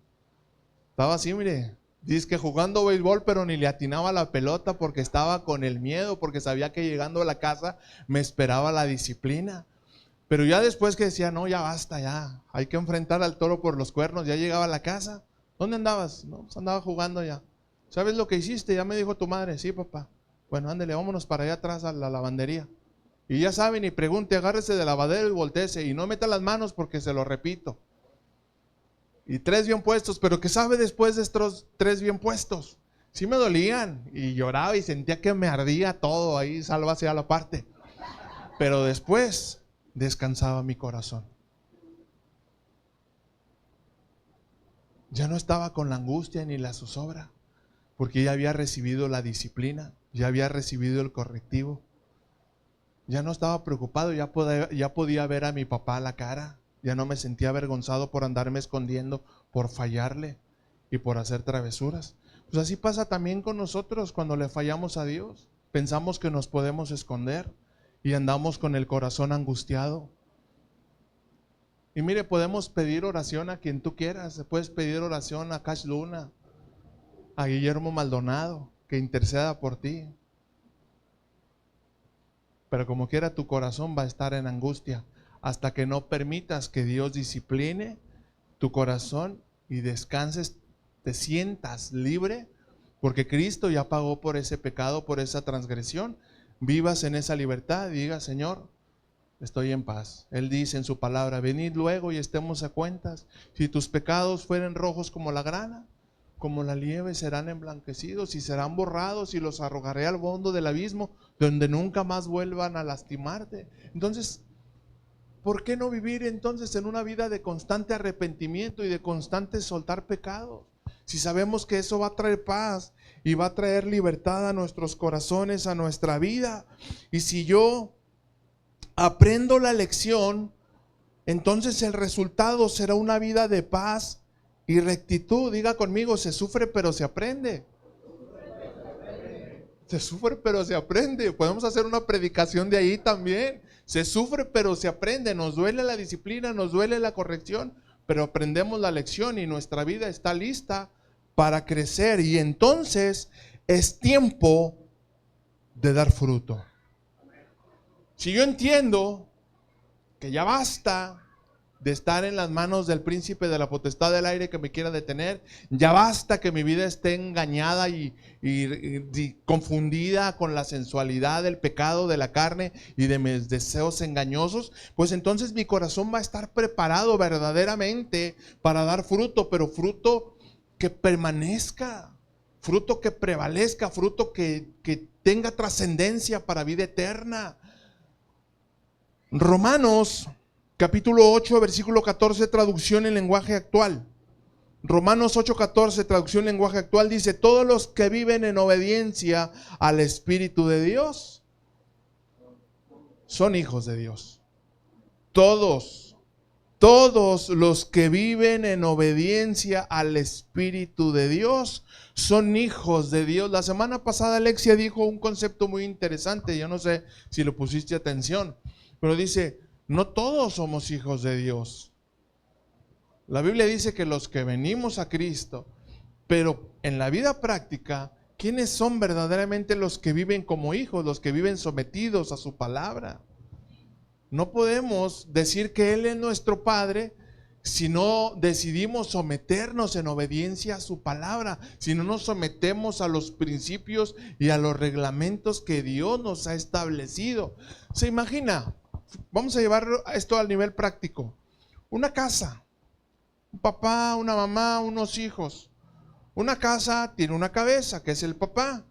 Estaba así, mire, dice que jugando béisbol, pero ni le atinaba la pelota porque estaba con el miedo, porque sabía que llegando a la casa me esperaba la disciplina. Pero ya después que decía, no, ya basta, ya, hay que enfrentar al toro por los cuernos, ya llegaba a la casa. ¿Dónde andabas? No, pues andaba jugando ya. ¿Sabes lo que hiciste? Ya me dijo tu madre. Sí, papá. Bueno, ándele, vámonos para allá atrás a la lavandería. Y ya saben, y pregunte, agárrese de lavadero y volteese, y no meta las manos porque se lo repito. Y 3 bien puestos, pero ¿qué sabe después de estos 3 bien puestos? Sí me dolían, y lloraba y sentía que me ardía todo, ahí sálvase a la parte. Pero después descansaba mi corazón. Ya no estaba con la angustia ni la zozobra, porque ya había recibido la disciplina, ya había recibido el correctivo. Ya no estaba preocupado, ya podía ver a mi papá a la cara. Ya no me sentía avergonzado por andarme escondiendo, por fallarle y por hacer travesuras. Pues así pasa también con nosotros cuando le fallamos a Dios. Pensamos que nos podemos esconder y andamos con el corazón angustiado. Y mire, podemos pedir oración a quien tú quieras. Puedes pedir oración a Cash Luna, a Guillermo Maldonado, que interceda por ti. Pero como quiera, tu corazón va a estar en angustia hasta que no permitas que Dios discipline tu corazón y descanses, te sientas libre, porque Cristo ya pagó por ese pecado, por esa transgresión. Vivas en esa libertad y digas, Señor, estoy en paz. Él dice en su palabra, venid luego y estemos a cuentas. Si tus pecados fueren rojos como la grana, como la nieve serán emblanquecidos y serán borrados, y los arrojaré al fondo del abismo, donde nunca más vuelvan a lastimarte. Entonces, ¿por qué no vivir entonces en una vida de constante arrepentimiento y de constante soltar pecados? Si sabemos que eso va a traer paz y va a traer libertad a nuestros corazones, a nuestra vida. Y si yo aprendo la lección, entonces el resultado será una vida de paz y rectitud. Diga conmigo, se sufre pero se aprende. Se sufre pero se aprende. Podemos hacer una predicación de ahí también. Se sufre pero se aprende. Nos duele la disciplina, nos duele la corrección, pero aprendemos la lección y nuestra vida está lista para crecer. Y entonces es tiempo de dar fruto. Si yo entiendo que ya basta de estar en las manos del príncipe de la potestad del aire que me quiera detener, ya basta que mi vida esté engañada y confundida con la sensualidad del pecado de la carne y de mis deseos engañosos, pues entonces mi corazón va a estar preparado verdaderamente para dar fruto, pero fruto que permanezca, fruto que prevalezca, fruto que tenga trascendencia para vida eterna. Romanos capítulo 8, versículo 14, traducción en lenguaje actual. Romanos 8:14, traducción en lenguaje actual, dice: todos los que viven en obediencia al Espíritu de Dios son hijos de Dios. Todos los que viven en obediencia al Espíritu de Dios son hijos de Dios. La semana pasada Alexia dijo un concepto muy interesante, yo no sé si le pusiste atención, pero dice, no todos somos hijos de Dios. La Biblia dice que los que venimos a Cristo, pero en la vida práctica, ¿quiénes son verdaderamente los que viven como hijos, los que viven sometidos a su palabra? No podemos decir que Él es nuestro Padre si no decidimos someternos en obediencia a su palabra, si no nos sometemos a los principios y a los reglamentos que Dios nos ha establecido. ¿Se imagina? Vamos a llevar esto al nivel práctico. una casa, un papá, una mamá, unos hijos. Una casa tiene una cabeza, que es el papá.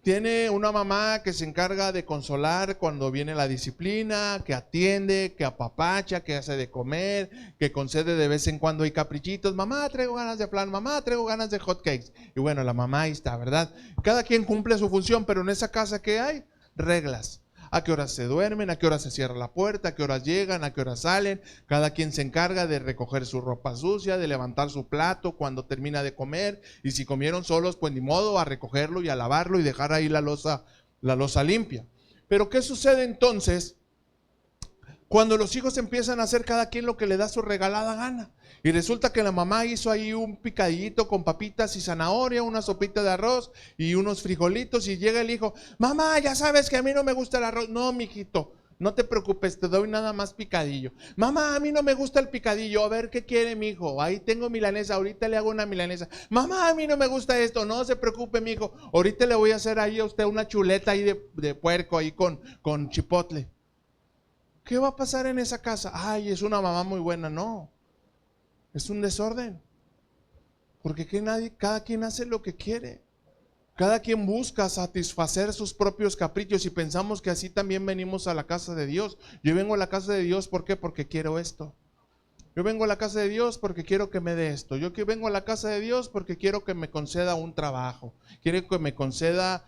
Tiene una mamá que se encarga de consolar cuando viene la disciplina, que atiende, que apapacha, que hace de comer, que concede de vez en cuando hay caprichitos. Mamá, traigo ganas de flan, mamá, traigo ganas de hot cakes. Y bueno, la mamá ahí está, ¿verdad? Cada quien cumple su función, pero en esa casa, ¿qué hay? Reglas. A qué horas se duermen, a qué horas se cierra la puerta, a qué horas llegan, a qué horas salen. Cada quien se encarga de recoger su ropa sucia, de levantar su plato cuando termina de comer. Y si comieron solos, pues ni modo, a recogerlo y a lavarlo y dejar ahí la loza limpia. Pero ¿qué sucede entonces cuando los hijos empiezan a hacer cada quien lo que le da su regalada gana? Y resulta que la mamá hizo ahí un picadillito con papitas y zanahoria, una sopita de arroz y unos frijolitos, y llega el hijo: mamá, ya sabes que a mí no me gusta el arroz. No, mijito, no te preocupes, te doy nada más picadillo. Mamá, a mí no me gusta el picadillo. A ver, ¿qué quiere mi hijo? Ahí tengo milanesa, ahorita le hago una milanesa. Mamá, a mí no me gusta esto. No se preocupe, mi hijo, ahorita le voy a hacer ahí a usted una chuleta ahí de puerco ahí con chipotle. ¿Qué va a pasar en esa casa? Ay, es una mamá muy buena. No, es un desorden. Porque cada quien hace lo que quiere. Cada quien busca satisfacer sus propios caprichos, y pensamos que así también venimos a la casa de Dios. Yo vengo a la casa de Dios, ¿por qué? Porque quiero esto. Yo vengo a la casa de Dios porque quiero que me dé esto. Yo vengo a la casa de Dios porque quiero que me conceda un trabajo. Quiero que me conceda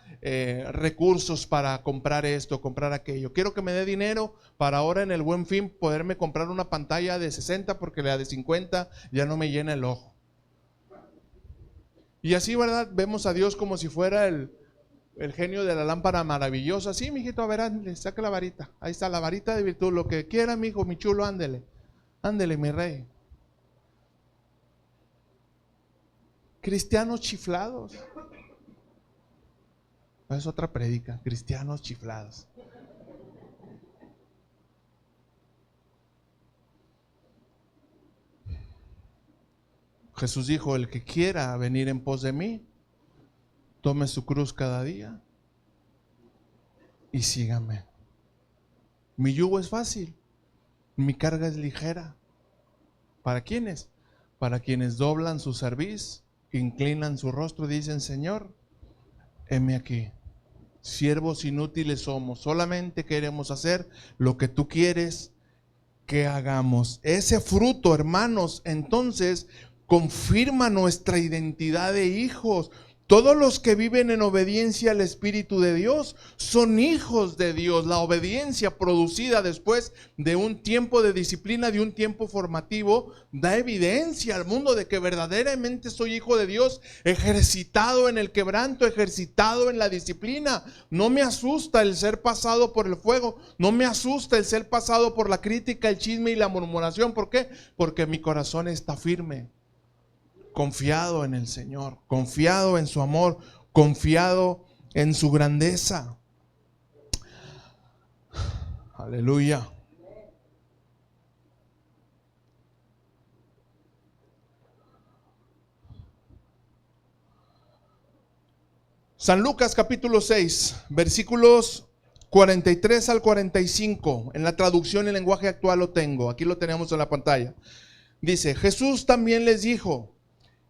recursos para comprar esto, comprar aquello. Quiero que me dé dinero para ahora en el Buen Fin poderme comprar una pantalla de 60 porque la de 50 ya no me llena el ojo. Y así, ¿verdad? Vemos a Dios como si fuera el genio de la lámpara maravillosa. Sí, mijito, a ver, ándele, saca la varita. Ahí está la varita de virtud. Lo que quiera, mijo, mi chulo, ándele. Ándele, mi rey. Cristianos chiflados. Es otra prédica. Cristianos chiflados. Jesús dijo: el que quiera venir en pos de mí, tome su cruz cada día y sígame. Mi yugo es fácil, mi carga es ligera. ¿Para quiénes? Para quienes doblan su cerviz, inclinan su rostro y dicen: Señor, heme aquí. Siervos inútiles somos, solamente queremos hacer lo que tú quieres que hagamos. Ese fruto, hermanos, entonces confirma nuestra identidad de hijos. Todos los que viven en obediencia al Espíritu de Dios son hijos de Dios. La obediencia producida después de un tiempo de disciplina, de un tiempo formativo, da evidencia al mundo de que verdaderamente soy hijo de Dios, ejercitado en el quebranto, ejercitado en la disciplina. No me asusta el ser pasado por el fuego, no me asusta el ser pasado por la crítica, el chisme y la murmuración. ¿Por qué? Porque mi corazón está firme, confiado en el Señor, confiado en su amor, confiado en su grandeza. Aleluya. San Lucas capítulo 6, versículos 43 al 45. En la traducción en lenguaje actual lo tengo, aquí lo tenemos en la pantalla. Dice: Jesús también les dijo: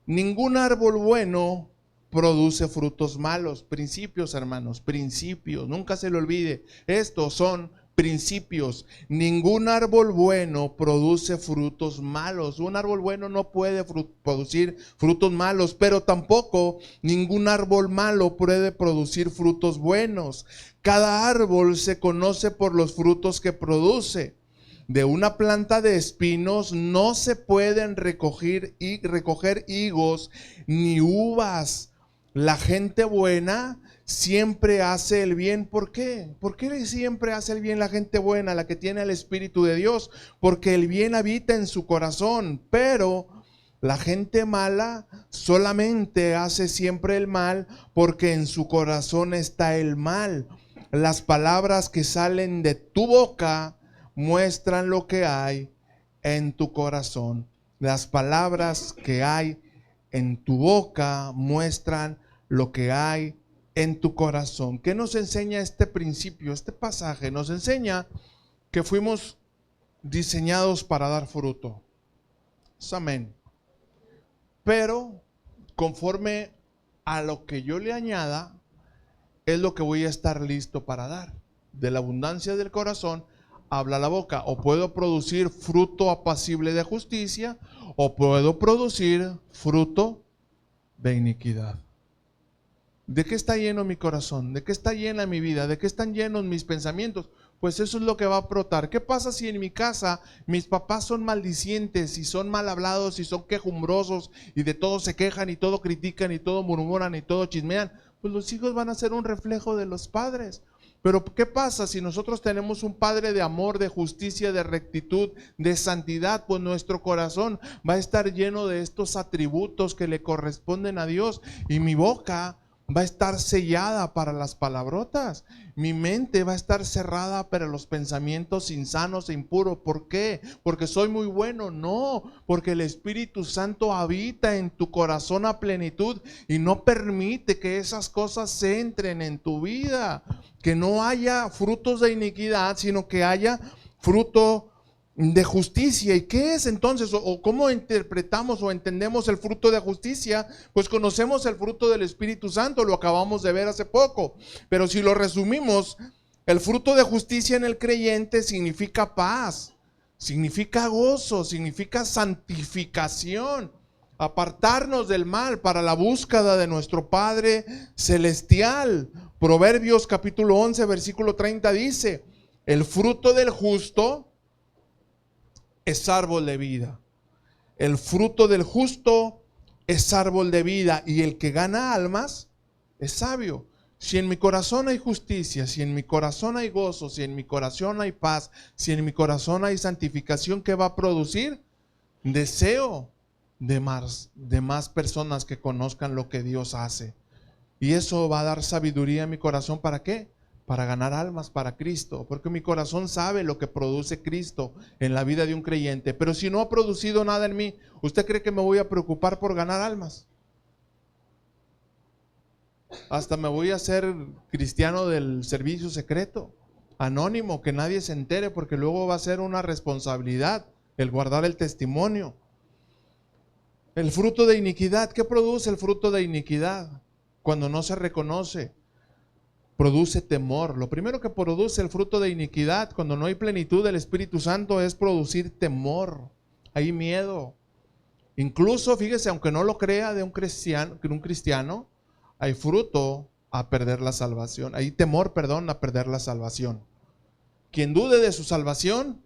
ningún árbol bueno produce frutos malos. Principios, hermanos, principios. Nunca se le olvide, estos son principios. Ningún árbol bueno produce frutos malos. Un árbol bueno no puede producir frutos malos, pero tampoco ningún árbol malo puede producir frutos buenos. Cada árbol se conoce por los frutos que produce. De una planta de espinos no se pueden recoger higos ni uvas. La gente buena siempre hace el bien. ¿Por qué? ¿Por qué siempre hace el bien la gente buena, la que tiene el Espíritu de Dios? Porque el bien habita en su corazón. Pero la gente mala solamente hace siempre el mal porque en su corazón está el mal. Las palabras que salen de tu boca muestran lo que hay en tu corazón. Las palabras que hay en tu boca muestran lo que hay en tu corazón. ¿Qué nos enseña este principio? Este pasaje nos enseña que fuimos diseñados para dar fruto. Amén. Pero conforme a lo que yo le añada, es lo que voy a estar listo para dar. De la abundancia del corazón habla la boca. O puedo producir fruto apacible de justicia, o puedo producir fruto de iniquidad. ¿De qué está lleno mi corazón? ¿De qué está llena mi vida? ¿De qué están llenos mis pensamientos? Pues eso es lo que va a brotar. ¿Qué pasa si en mi casa mis papás son maldicientes y son mal hablados y son quejumbrosos y de todo se quejan y todo critican y todo murmuran y todo chismean? Pues los hijos van a ser un reflejo de los padres. Pero ¿qué pasa si nosotros tenemos un padre de amor, de justicia, de rectitud, de santidad? Pues nuestro corazón va a estar lleno de estos atributos que le corresponden a Dios, y mi boca va a estar sellada para las palabrotas. Mi mente va a estar cerrada para los pensamientos insanos e impuros. ¿Por qué? ¿Porque soy muy bueno? No, porque el Espíritu Santo habita en tu corazón a plenitud y no permite que esas cosas entren en tu vida. Que no haya frutos de iniquidad, sino que haya fruto de justicia. ¿Y qué es entonces? ¿O cómo interpretamos o entendemos el fruto de justicia? Pues conocemos el fruto del Espíritu Santo, lo acabamos de ver hace poco. Pero si lo resumimos, el fruto de justicia en el creyente significa paz, significa gozo, significa santificación, apartarnos del mal para la búsqueda de nuestro Padre Celestial. Proverbios capítulo 11, versículo 30 dice: el fruto del justo es árbol de vida. El fruto del justo es árbol de vida, y el que gana almas es sabio. Si en mi corazón hay justicia, si en mi corazón hay gozo, si en mi corazón hay paz, si en mi corazón hay santificación, ¿qué va a producir? Deseo de más personas que conozcan lo que Dios hace. Y eso va a dar sabiduría a mi corazón. ¿Para qué? Para ganar almas para Cristo, porque mi corazón sabe lo que produce Cristo en la vida de un creyente. Pero si no ha producido nada en mí, ¿usted cree que me voy a preocupar por ganar almas? Hasta me voy a hacer cristiano del servicio secreto, anónimo, que nadie se entere, porque luego va a ser una responsabilidad el guardar el testimonio. El fruto de iniquidad, ¿qué produce el fruto de iniquidad? Cuando no se reconoce, produce temor. Lo primero que produce el fruto de iniquidad cuando no hay plenitud del Espíritu Santo es producir temor. Hay miedo. Incluso, fíjese, aunque no lo crea de un cristiano, hay fruto a perder la salvación. Hay temor, a perder la salvación. Quien dude de su salvación,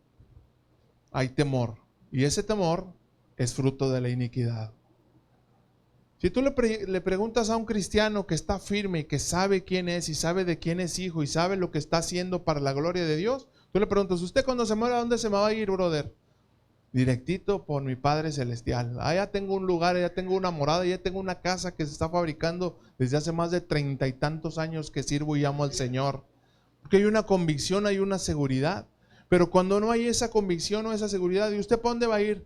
hay temor. Y ese temor es fruto de la iniquidad. Si tú le preguntas a un cristiano que está firme y que sabe quién es y sabe de quién es hijo y sabe lo que está haciendo para la gloria de Dios, tú le preguntas: ¿usted cuando se muera, a dónde se me va a ir, brother? Directito por mi Padre Celestial. Ya tengo un lugar, ya tengo una morada, ya tengo una casa que se está fabricando desde hace más de 30 y tantos años que sirvo y amo al Señor. Porque hay una convicción, hay una seguridad. Pero cuando no hay esa convicción o esa seguridad, ¿y usted para dónde va a ir?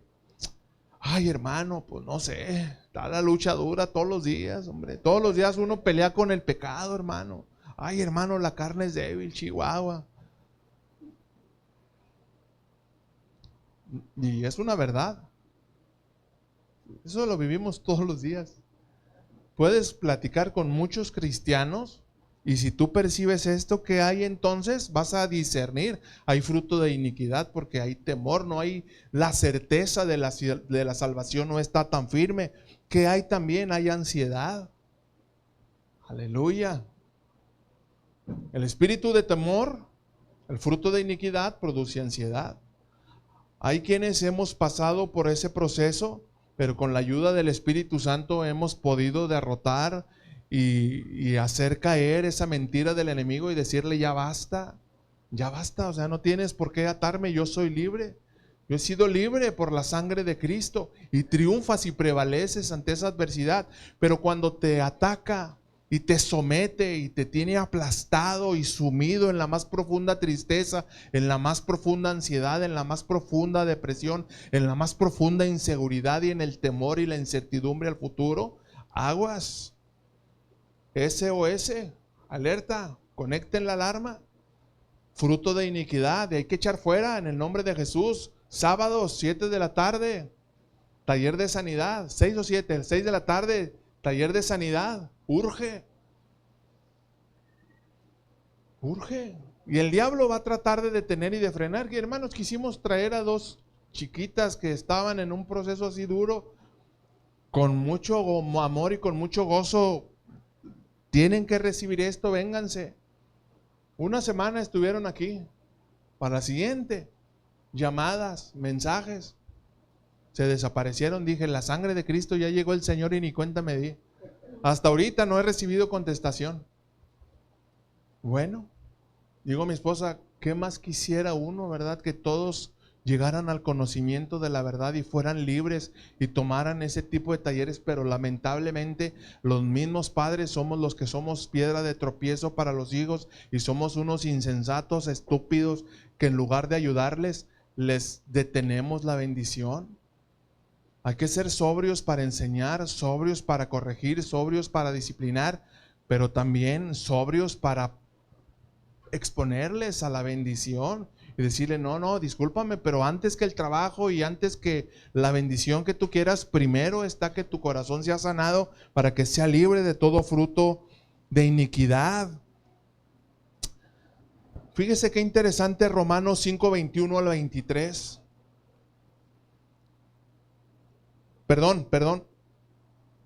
Ay, hermano, pues no sé, está la lucha dura todos los días, hombre. Todos los días uno pelea con el pecado, hermano. Ay, hermano, la carne es débil, Chihuahua. Y es una verdad. Eso lo vivimos todos los días. Puedes platicar con muchos cristianos y si tú percibes esto que hay, entonces vas a discernir. Hay fruto de iniquidad porque hay temor, no hay la certeza de la salvación, no está tan firme. Que hay también, hay ansiedad. Aleluya. El espíritu de temor, el fruto de iniquidad produce ansiedad. Hay quienes hemos pasado por ese proceso, pero con la ayuda del Espíritu Santo hemos podido derrotar y hacer caer esa mentira del enemigo y decirle: ya basta, o sea, no tienes por qué atarme, yo soy libre. Yo he sido libre por la sangre de Cristo, y triunfas y prevaleces ante esa adversidad. Pero cuando te ataca y te somete y te tiene aplastado y sumido en la más profunda tristeza, en la más profunda ansiedad, en la más profunda depresión, en la más profunda inseguridad y en el temor y la incertidumbre al futuro, aguas. SOS, alerta, conecten la alarma. fruto de iniquidad, y hay que echar fuera en el nombre de Jesús. Sábados, 7 de la tarde, taller de sanidad, 6 o 7, 6 de la tarde, taller de sanidad. Urge. Y el diablo va a tratar de detener y de frenar. Y hermanos, quisimos traer a 2 chiquitas que estaban en un proceso así duro, con mucho amor y con mucho gozo. Tienen que recibir esto, vénganse. Una semana estuvieron aquí. Para la siguiente, llamadas, mensajes. Se desaparecieron. Dije, la sangre de Cristo, ya llegó el Señor y ni cuenta me di. Hasta ahorita no he recibido contestación. Bueno, digo a mi esposa, ¿qué más quisiera uno, verdad? Que todos llegaran al conocimiento de la verdad y fueran libres y tomaran ese tipo de talleres, pero lamentablemente los mismos padres somos los que somos piedra de tropiezo para los hijos y somos unos insensatos, estúpidos, que en lugar de ayudarles, les detenemos la bendición. Hay que ser sobrios para enseñar, sobrios para corregir, sobrios para disciplinar, pero también sobrios para exponerles a la bendición y decirle, no, discúlpame, pero antes que el trabajo y antes que la bendición que tú quieras, primero está que tu corazón sea sanado para que sea libre de todo fruto de iniquidad. Fíjese qué interesante, Romanos 5, 21 al 23. Perdón.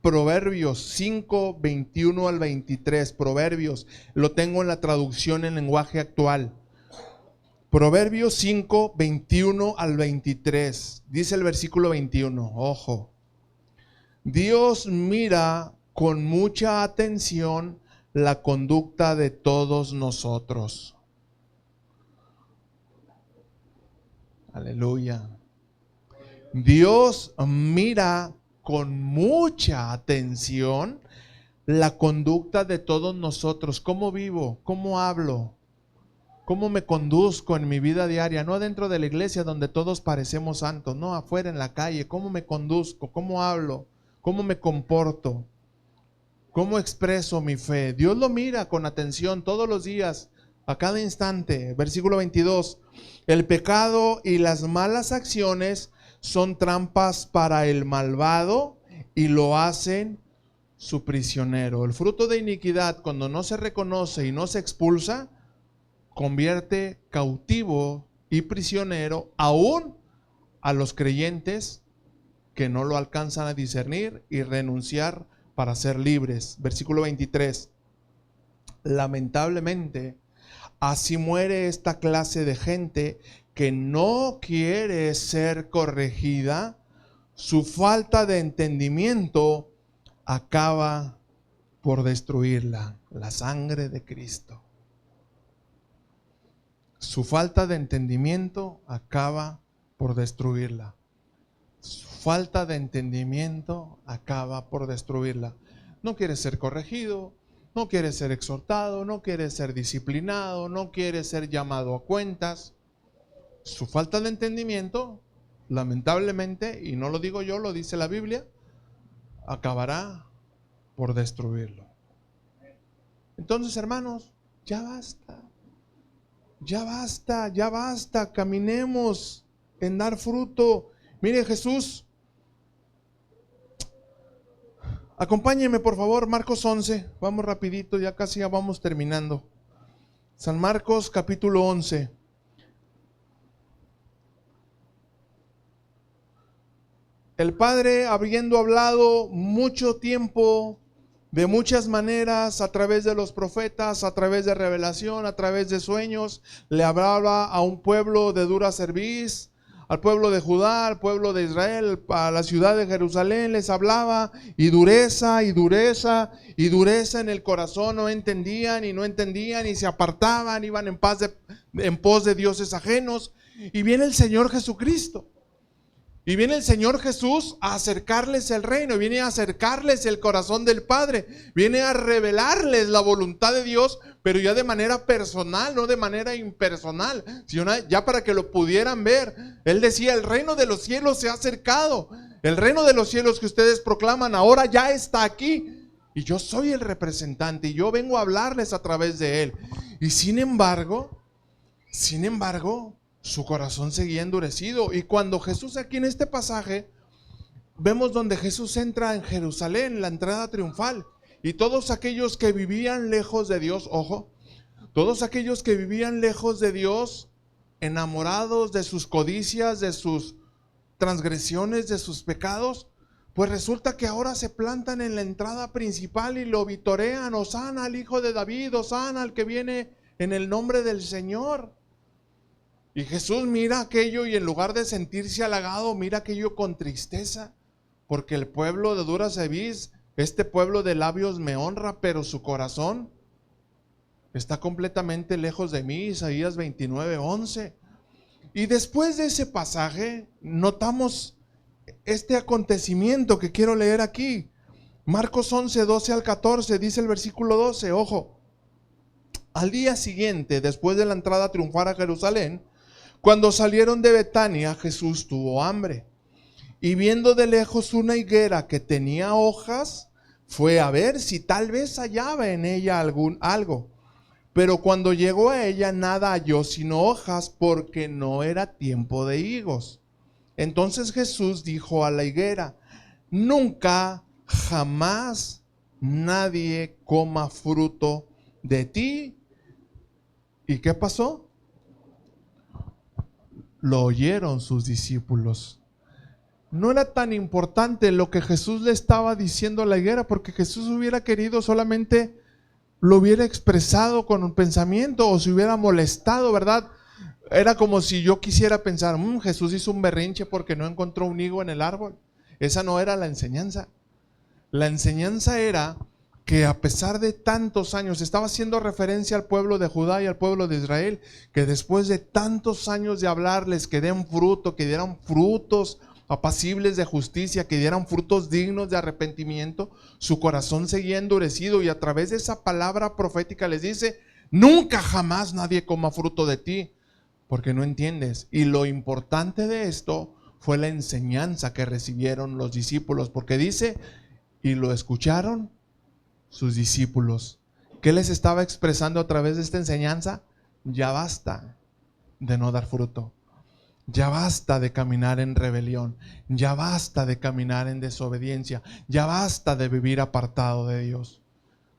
Proverbios 5, 21 al 23. Proverbios, lo tengo en la traducción en lenguaje actual. Proverbios 5, 21 al 23. Dice el versículo 21, ojo. Dios mira con mucha atención la conducta de todos nosotros. Aleluya. Dios mira con mucha atención la conducta de todos nosotros. ¿Cómo vivo? ¿Cómo hablo? ¿Cómo me conduzco en mi vida diaria? No dentro de la iglesia donde todos parecemos santos, no, afuera en la calle. ¿Cómo me conduzco? ¿Cómo hablo? ¿Cómo me comporto? ¿Cómo expreso mi fe? Dios lo mira con atención todos los días, a cada instante. Versículo 22. El pecado y las malas acciones son trampas para el malvado y lo hacen su prisionero. El fruto de iniquidad, cuando no se reconoce y no se expulsa, convierte cautivo y prisionero aún a los creyentes que no lo alcanzan a discernir y renunciar para ser libres. Versículo 23. Lamentablemente, así muere esta clase de gente que no quiere ser corregida. Su falta de entendimiento acaba por destruirla. La sangre de Cristo. Su falta de entendimiento acaba por destruirla. Su falta de entendimiento acaba por destruirla. No quiere ser corregido, no quiere ser exhortado, no quiere ser disciplinado, no quiere ser llamado a cuentas. Su falta de entendimiento, lamentablemente, y no lo digo yo, lo dice la Biblia, acabará por destruirlo. Entonces, hermanos, ya basta. Ya basta, ya basta, caminemos en dar fruto. Mire, Jesús, acompáñeme por favor, Marcos 11, vamos rapidito, ya casi ya vamos terminando. San Marcos capítulo 11. El Padre, habiendo hablado mucho tiempo, de muchas maneras, a través de los profetas, a través de revelación, a través de sueños, le hablaba a un pueblo de dura cerviz, al pueblo de Judá, al pueblo de Israel, a la ciudad de Jerusalén, les hablaba y dureza en el corazón, no entendían y se apartaban, iban en pos de dioses ajenos. Y viene el Señor Jesucristo. Y viene el Señor Jesús a acercarles el reino, viene a acercarles el corazón del Padre, viene a revelarles la voluntad de Dios, pero ya de manera personal, no de manera impersonal, sino ya para que lo pudieran ver. Él decía, el reino de los cielos se ha acercado, el reino de los cielos que ustedes proclaman ahora ya está aquí, y yo soy el representante, y yo vengo a hablarles a través de él. Y sin embargo, Sin embargo, su corazón seguía endurecido. Y cuando Jesús, aquí en este pasaje, vemos donde Jesús entra en Jerusalén, la entrada triunfal, y todos aquellos que vivían lejos de Dios, ojo, todos aquellos que vivían lejos de Dios, enamorados de sus codicias, de sus transgresiones, de sus pecados, pues resulta que ahora se plantan en la entrada principal y lo vitorean: Hosana al Hijo de David, Hosana al que viene en el nombre del Señor. Y Jesús mira aquello y en lugar de sentirse halagado, mira aquello con tristeza, porque el pueblo de dura cerviz, este pueblo de labios me honra, pero su corazón está completamente lejos de mí. Isaías 29:11. Y después de ese pasaje notamos este acontecimiento que quiero leer aquí. Marcos 11:12 al 14, dice el versículo 12, ojo: al día siguiente, después de la entrada triunfal a Jerusalén, cuando salieron de Betania, Jesús tuvo hambre. Y viendo de lejos una higuera que tenía hojas, fue a ver si tal vez hallaba en ella algo. Pero cuando llegó a ella, nada halló sino hojas, porque no era tiempo de higos. Entonces Jesús dijo a la higuera: nunca, jamás nadie coma fruto de ti. ¿Y qué pasó? Lo oyeron sus discípulos. No era tan importante lo que Jesús le estaba diciendo a la higuera, porque Jesús hubiera querido solamente lo hubiera expresado con un pensamiento, o se hubiera molestado, ¿verdad? Era como si yo quisiera pensar: Jesús hizo un berrinche porque no encontró un higo en el árbol. Esa no era la enseñanza. La enseñanza era que a pesar de tantos años, estaba haciendo referencia al pueblo de Judá y al pueblo de Israel, que después de tantos años de hablarles que den fruto, que dieran frutos apacibles de justicia, que dieran frutos dignos de arrepentimiento, su corazón seguía endurecido, y a través de esa palabra profética les dice: nunca jamás nadie coma fruto de ti, porque no entiendes. Y lo importante de esto fue la enseñanza que recibieron los discípulos, porque dice: y lo escucharon sus discípulos. ¿Qué les estaba expresando a través de esta enseñanza? Ya basta de no dar fruto. Ya basta de caminar en rebelión. Ya basta de caminar en desobediencia. Ya basta de vivir apartado de Dios.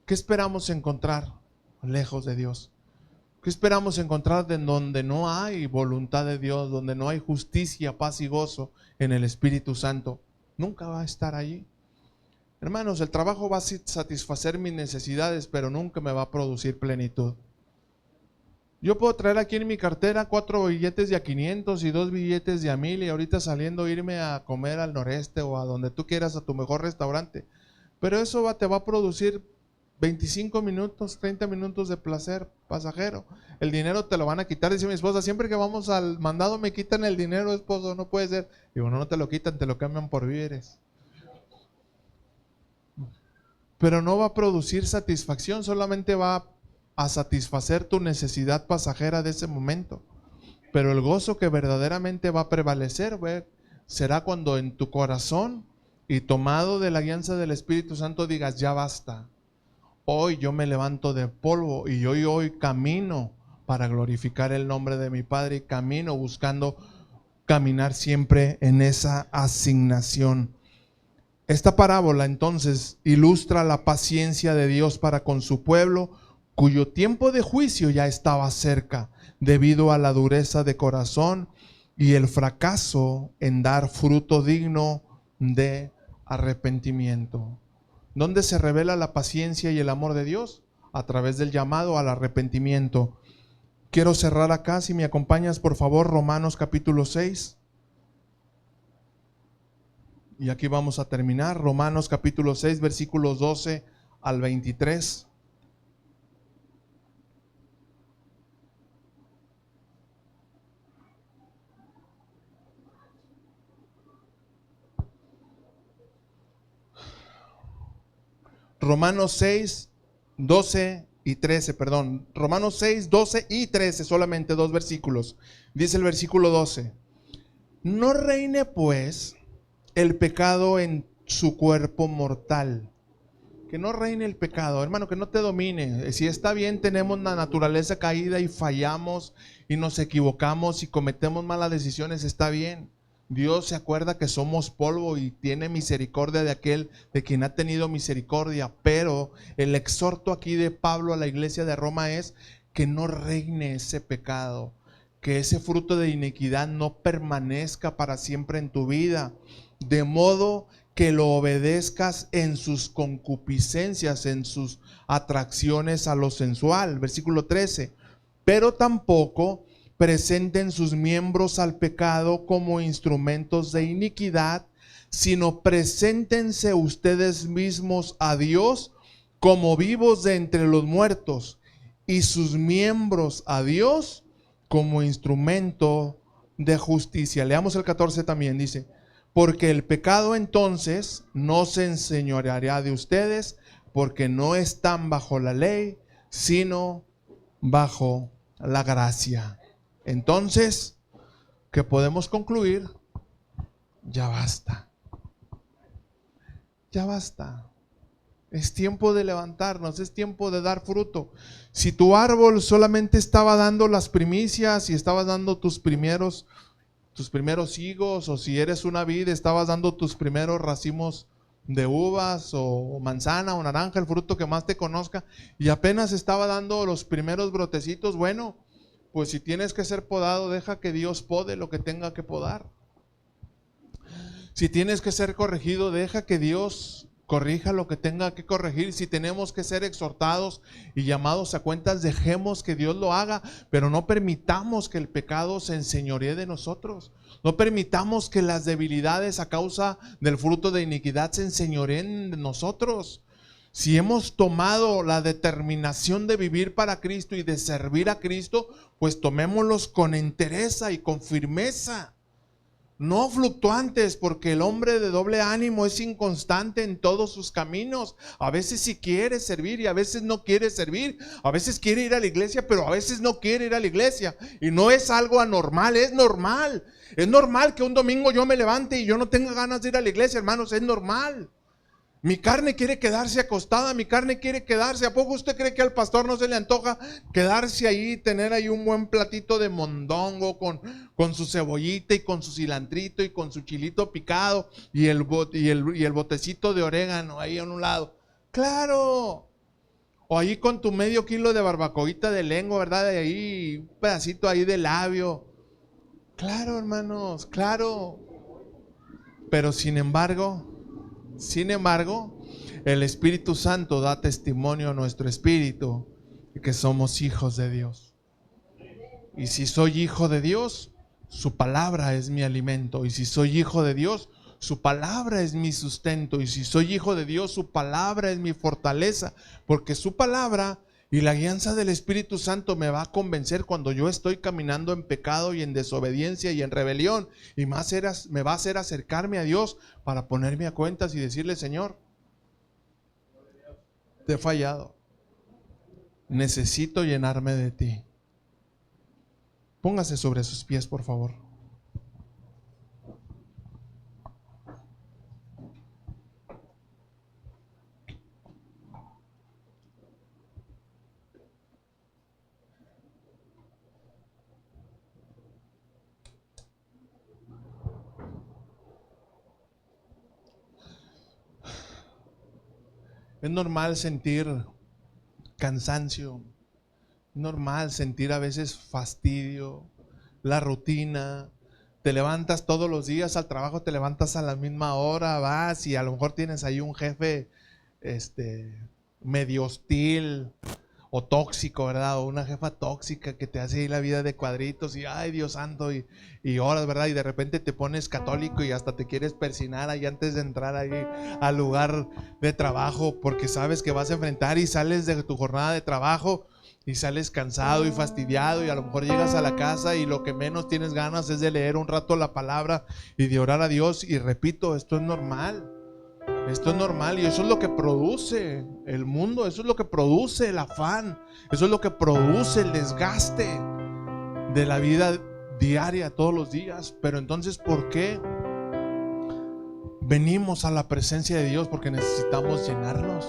¿Qué esperamos encontrar lejos de Dios? ¿Qué esperamos encontrar en donde no hay voluntad de Dios, donde no hay justicia, paz y gozo en el Espíritu Santo? Nunca va a estar allí. Hermanos, el trabajo va a satisfacer mis necesidades, pero nunca me va a producir plenitud. Yo puedo traer aquí en mi cartera 4 billetes de a 500 y 2 billetes de a 1000, y ahorita saliendo irme a comer al noreste o a donde tú quieras, a tu mejor restaurante. Pero eso te va a producir 25 minutos, 30 minutos de placer pasajero. El dinero te lo van a quitar, dice mi esposa: siempre que vamos al mandado me quitan el dinero, esposo, no puede ser. Digo: no te lo quitan, te lo cambian por víveres. Pero no va a producir satisfacción, solamente va a satisfacer tu necesidad pasajera de ese momento. Pero el gozo que verdaderamente va a prevalecer será cuando en tu corazón, y tomado de la guianza del Espíritu Santo, digas: ya basta. Hoy yo me levanto de polvo y hoy camino para glorificar el nombre de mi Padre, y camino buscando caminar siempre en esa asignación. Esta parábola entonces ilustra la paciencia de Dios para con su pueblo, cuyo tiempo de juicio ya estaba cerca, debido a la dureza de corazón y el fracaso en dar fruto digno de arrepentimiento. ¿Dónde se revela la paciencia y el amor de Dios? A través del llamado al arrepentimiento. Quiero cerrar acá, si me acompañas por favor, Romanos capítulo 6. Y aquí vamos a terminar. Romanos capítulo 6, versículos 12 al 23. Romanos 6, 12 y 13, perdón. Romanos 6, 12 y 13, solamente 2 versículos. Dice el versículo 12: no reine pues el pecado en su cuerpo mortal, Que no reine el pecado, hermano, que no te domine. Si está bien, tenemos la naturaleza caída y fallamos y nos equivocamos y cometemos malas decisiones, está bien. Dios se acuerda que somos polvo y tiene misericordia de aquel de quien ha tenido misericordia. Pero el exhorto aquí de Pablo a la iglesia de Roma es que no reine ese pecado, que ese fruto de iniquidad no permanezca para siempre en tu vida, de modo que lo obedezcas en sus concupiscencias, en sus atracciones a lo sensual. Versículo 13. Pero tampoco presenten sus miembros al pecado como instrumentos de iniquidad, sino preséntense ustedes mismos a Dios como vivos de entre los muertos, y sus miembros a Dios como instrumento de justicia. Leamos el 14 también, dice: porque el pecado entonces no se enseñoreará de ustedes, porque no están bajo la ley, sino bajo la gracia. Entonces, ¿qué podemos concluir? Ya basta. Ya basta. Es tiempo de levantarnos, es tiempo de dar fruto. Si tu árbol solamente estaba dando las primicias y estabas dando tus primeros higos, o si eres una vid, estabas dando tus primeros racimos de uvas o manzana o naranja, el fruto que más te conozca, y apenas estaba dando los primeros brotecitos, bueno, pues si tienes que ser podado, deja que Dios pode lo que tenga que podar. Si tienes que ser corregido, deja que Dios corrija lo que tenga que corregir. Si tenemos que ser exhortados y llamados a cuentas, dejemos que Dios lo haga, pero no permitamos que el pecado se enseñoree de nosotros. No permitamos que las debilidades a causa del fruto de iniquidad se enseñoreen de nosotros. Si hemos tomado la determinación de vivir para Cristo y de servir a Cristo, pues tomémoslos con entereza y con firmeza. No fluctuantes, porque el hombre de doble ánimo es inconstante en todos sus caminos. A veces sí quiere servir y a veces no quiere servir. A veces quiere ir a la iglesia, pero a veces no quiere ir a la iglesia. Y no es algo anormal, es normal. Es normal que un domingo yo me levante y yo no tenga ganas de ir a la iglesia, hermanos, es normal. Mi carne quiere quedarse acostada, mi carne quiere quedarse. ¿A poco usted cree que al pastor no se le antoja quedarse ahí, tener ahí un buen platito de mondongo con su cebollita y con su cilantrito y con su chilito picado y el botecito de orégano ahí a un lado? ¡Claro! O ahí con tu medio kilo de barbacoita de lengua, ¿verdad? De ahí un pedacito ahí de labio. Claro, hermanos, claro. Pero sin embargo, el Espíritu Santo da testimonio a nuestro espíritu de que somos hijos de Dios. Y si soy hijo de Dios, su palabra es mi alimento. Y si soy hijo de Dios, su palabra es mi sustento. Y si soy hijo de Dios, su palabra es mi fortaleza. Porque su palabra y la guianza del Espíritu Santo me va a convencer cuando yo estoy caminando en pecado y en desobediencia y en rebelión. Y me va a hacer acercarme a Dios para ponerme a cuentas y decirle: Señor, te he fallado. Necesito llenarme de ti. Póngase sobre sus pies, por favor. Es normal sentir cansancio, es normal sentir a veces fastidio, la rutina. Te levantas todos los días al trabajo, te levantas a la misma hora, vas y a lo mejor tienes ahí un jefe medio hostil o tóxico, ¿verdad? O una jefa tóxica que te hace ir la vida de cuadritos y ay, Dios santo, y horas, ¿verdad? Y de repente te pones católico y hasta te quieres persinar ahí antes de entrar ahí al lugar de trabajo, porque sabes que vas a enfrentar y sales de tu jornada de trabajo y sales cansado y fastidiado, y a lo mejor llegas a la casa y lo que menos tienes ganas es de leer un rato la palabra y de orar a Dios. Y repito, esto es normal. Esto es normal y eso es lo que produce el mundo, eso es lo que produce el afán, eso es lo que produce el desgaste de la vida diaria todos los días. Pero entonces, ¿por qué venimos a la presencia de Dios? Porque necesitamos llenarnos.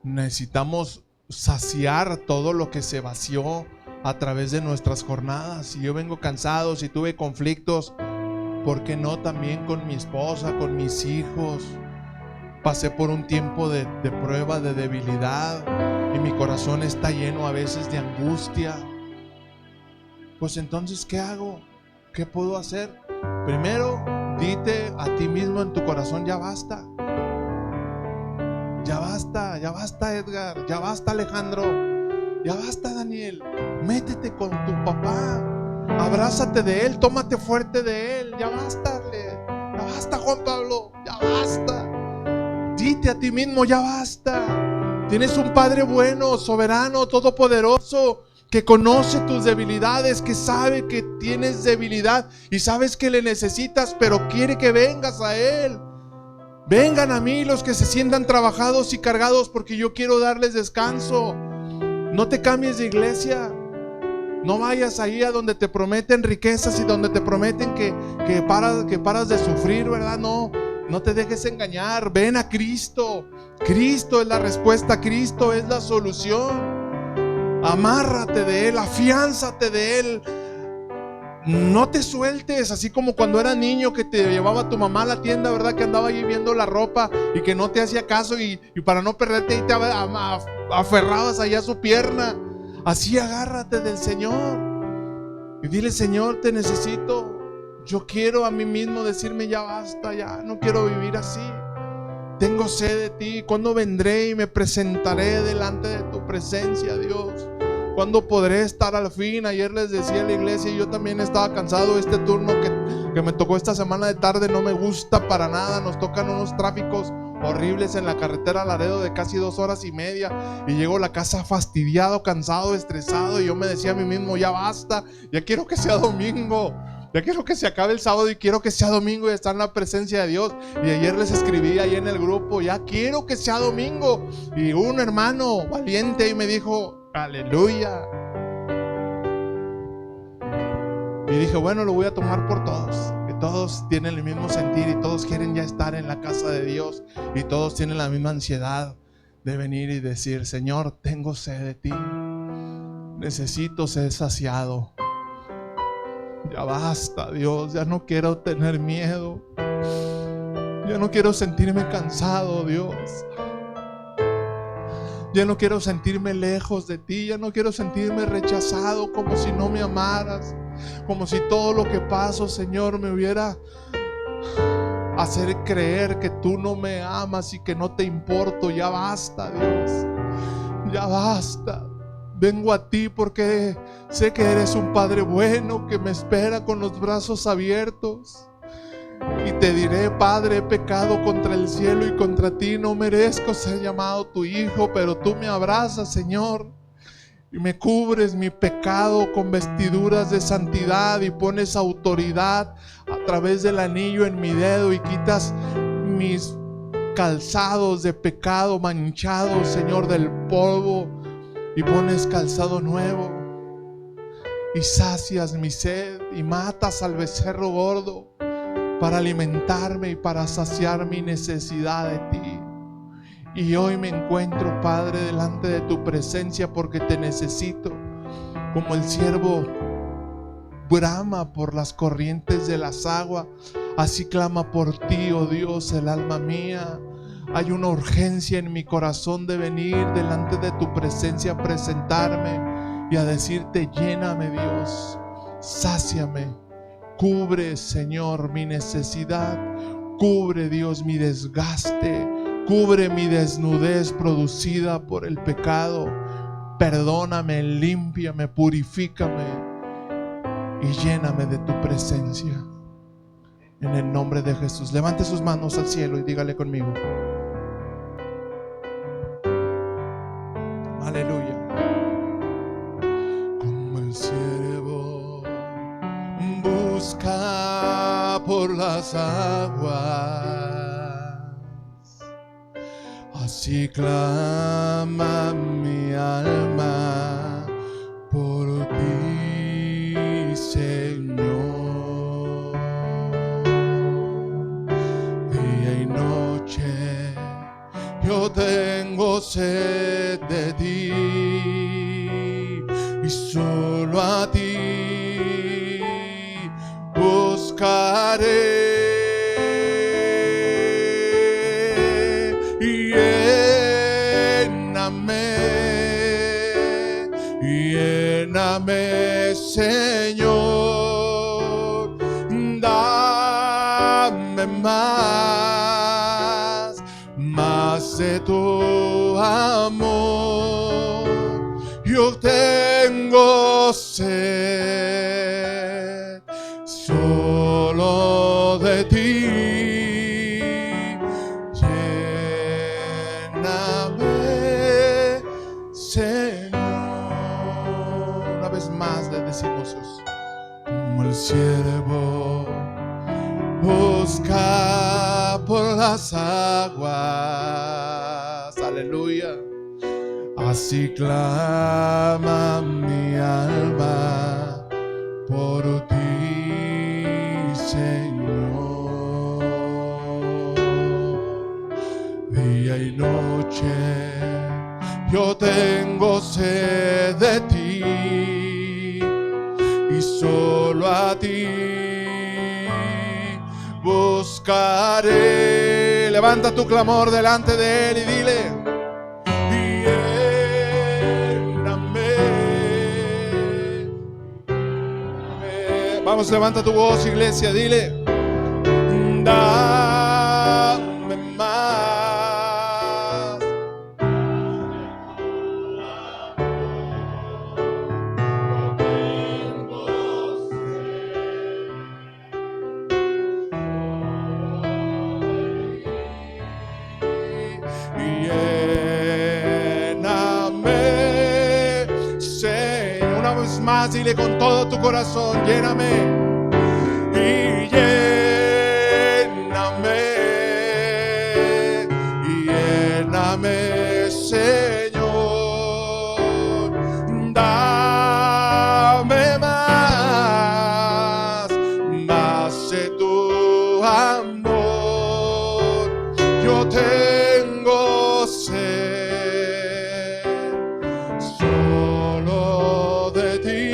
necesitamos saciar todo lo que se vació a través de nuestras jornadas. Si yo vengo cansado, si tuve conflictos, ¿por qué no también con mi esposa, con mis hijos? Pasé por un tiempo de prueba, de debilidad, y mi corazón está lleno a veces de angustia. Pues entonces, ¿qué hago? ¿Qué puedo hacer? Primero, dite a ti mismo en tu corazón: ya basta. Ya basta Edgar, ya basta Alejandro, ya basta Daniel. Métete con tu papá, abrázate de él, tómate fuerte de él. Ya basta Juan Pablo, ya basta. Dite a ti mismo: ya basta. Tienes un Padre bueno, soberano, todopoderoso, que conoce tus debilidades, que sabe que tienes debilidad y sabes que le necesitas, pero quiere que vengas a Él. Vengan a mí los que se sientan trabajados y cargados, porque yo quiero darles descanso. No te cambies de iglesia. No vayas ahí a donde te prometen riquezas y donde te prometen que paras de sufrir, ¿verdad? No te dejes engañar. Ven a Cristo. Cristo es la respuesta, Cristo es la solución. Amárrate de Él, afiánzate de Él. No te sueltes, así como cuando era niño que te llevaba tu mamá a la tienda, ¿verdad? Que andaba ahí viendo la ropa y que no te hacía caso, y para no perderte ahí te aferrabas allá a su pierna. Así agárrate del Señor y dile: Señor, te necesito. Yo quiero a mí mismo decirme: ya basta, ya no quiero vivir así. Tengo sed de ti. ¿Cuándo vendré y me presentaré delante de tu presencia, Dios? ¿Cuándo podré estar al fin? Ayer les decía a la iglesia, y yo también estaba cansado. Este turno que me tocó esta semana de tarde no me gusta para nada. Nos tocan unos tráficos horribles en la carretera Laredo de casi 2 horas y media, y llego a la casa fastidiado, cansado, estresado, y yo me decía a mí mismo: ya basta, ya quiero que sea domingo. Ya quiero que se acabe el sábado y quiero que sea domingo y estar en la presencia de Dios. Y ayer les escribí ahí en el grupo: ya quiero que sea domingo. Y un hermano valiente ahí me dijo: aleluya. Y dije: bueno, lo voy a tomar por todos, que todos tienen el mismo sentir y todos quieren ya estar en la casa de Dios, y todos tienen la misma ansiedad de venir y decir: Señor, tengo sed de ti, necesito ser saciado. Ya basta, Dios, ya no quiero tener miedo, ya no quiero sentirme cansado, Dios. Ya no quiero sentirme lejos de ti, ya no quiero sentirme rechazado, como si no me amaras, como si todo lo que paso, Señor, me hubiera hacer creer que tú no me amas y que no te importo. Ya basta, Dios, ya basta. Vengo a ti porque sé que eres un Padre bueno que me espera con los brazos abiertos. Y te diré: Padre, he pecado contra el cielo y contra ti, no merezco ser llamado tu hijo, pero tú me abrazas, Señor, y me cubres mi pecado con vestiduras de santidad, y pones autoridad a través del anillo en mi dedo, y quitas mis calzados de pecado manchados, Señor, del polvo, y pones calzado nuevo, y sacias mi sed, y matas al becerro gordo para alimentarme y para saciar mi necesidad de ti. Y hoy me encuentro, Padre, delante de tu presencia porque te necesito. Como el siervo brama por las corrientes de las aguas, así clama por ti, oh Dios, el alma mía. Hay una urgencia en mi corazón de venir delante de tu presencia a presentarme y a decirte: lléname, Dios, sáciame, cubre, Señor, mi necesidad, cubre, Dios, mi desgaste, cubre mi desnudez producida por el pecado. Perdóname, límpiame, purifícame y lléname de tu presencia. En el nombre de Jesús. Levante sus manos al cielo y dígale conmigo: aleluya. Como el siervo busca por las aguas, así clama mi alma por ti, Señor. Día y noche Yo tengo sed de ti y solo a ti buscaré. Lléname, Señor, dame más de tu amor. Yo tengo sed solo de ti. Lléname, Señor. Una vez más le decimos, como el siervo busca por las aguas, aleluya, así clama mi alma por ti, Señor. Día y noche yo tengo sed de ti y solo a ti buscaré. Levanta tu clamor delante de Él y dile: lléname. Vamos, levanta tu voz, iglesia, dile: dame más. Lléname, Señor. Una vez más, dile con todo tu corazón: lléname. Y lléname, Señor, dame más de tu amor. Yo tengo sed solo de ti.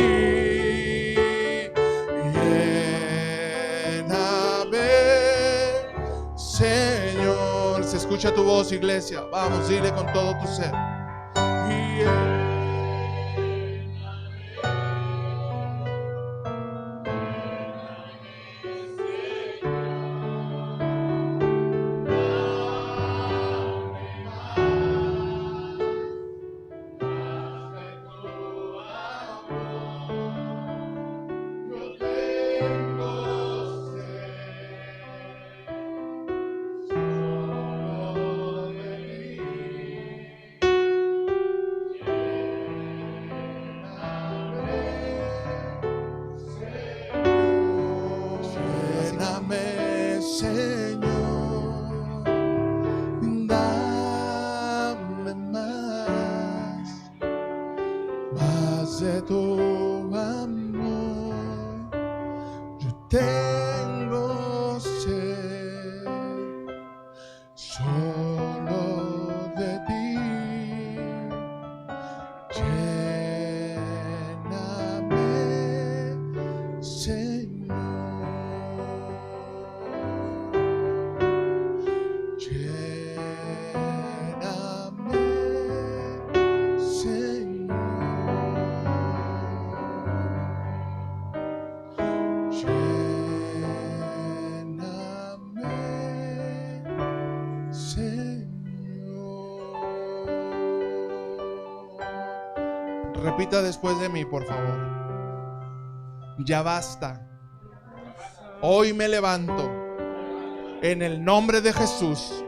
Señor, se escucha tu voz, iglesia. Vamos, dile con todo tu ser. Señor, dame más de tu amor. Yo tengo sed solo de ti. Lléname, Señor. Repita después de mí, por favor. Ya basta. Hoy me levanto en el nombre de Jesús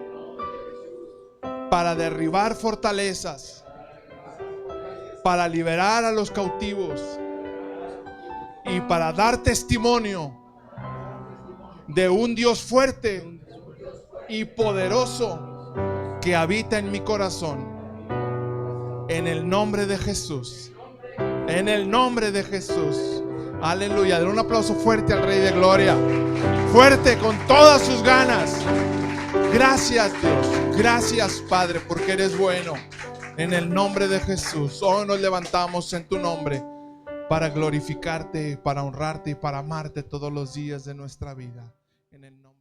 para derribar fortalezas, para liberar a los cautivos y para dar testimonio de un Dios fuerte y poderoso que habita en mi corazón. En el nombre de Jesús. En el nombre de Jesús. Aleluya. Den un aplauso fuerte al Rey de Gloria. Fuerte, con todas sus ganas. Gracias, Dios. Gracias, Padre, porque eres bueno. En el nombre de Jesús, hoy nos levantamos en tu nombre para glorificarte, para honrarte y para amarte todos los días de nuestra vida. En el nombre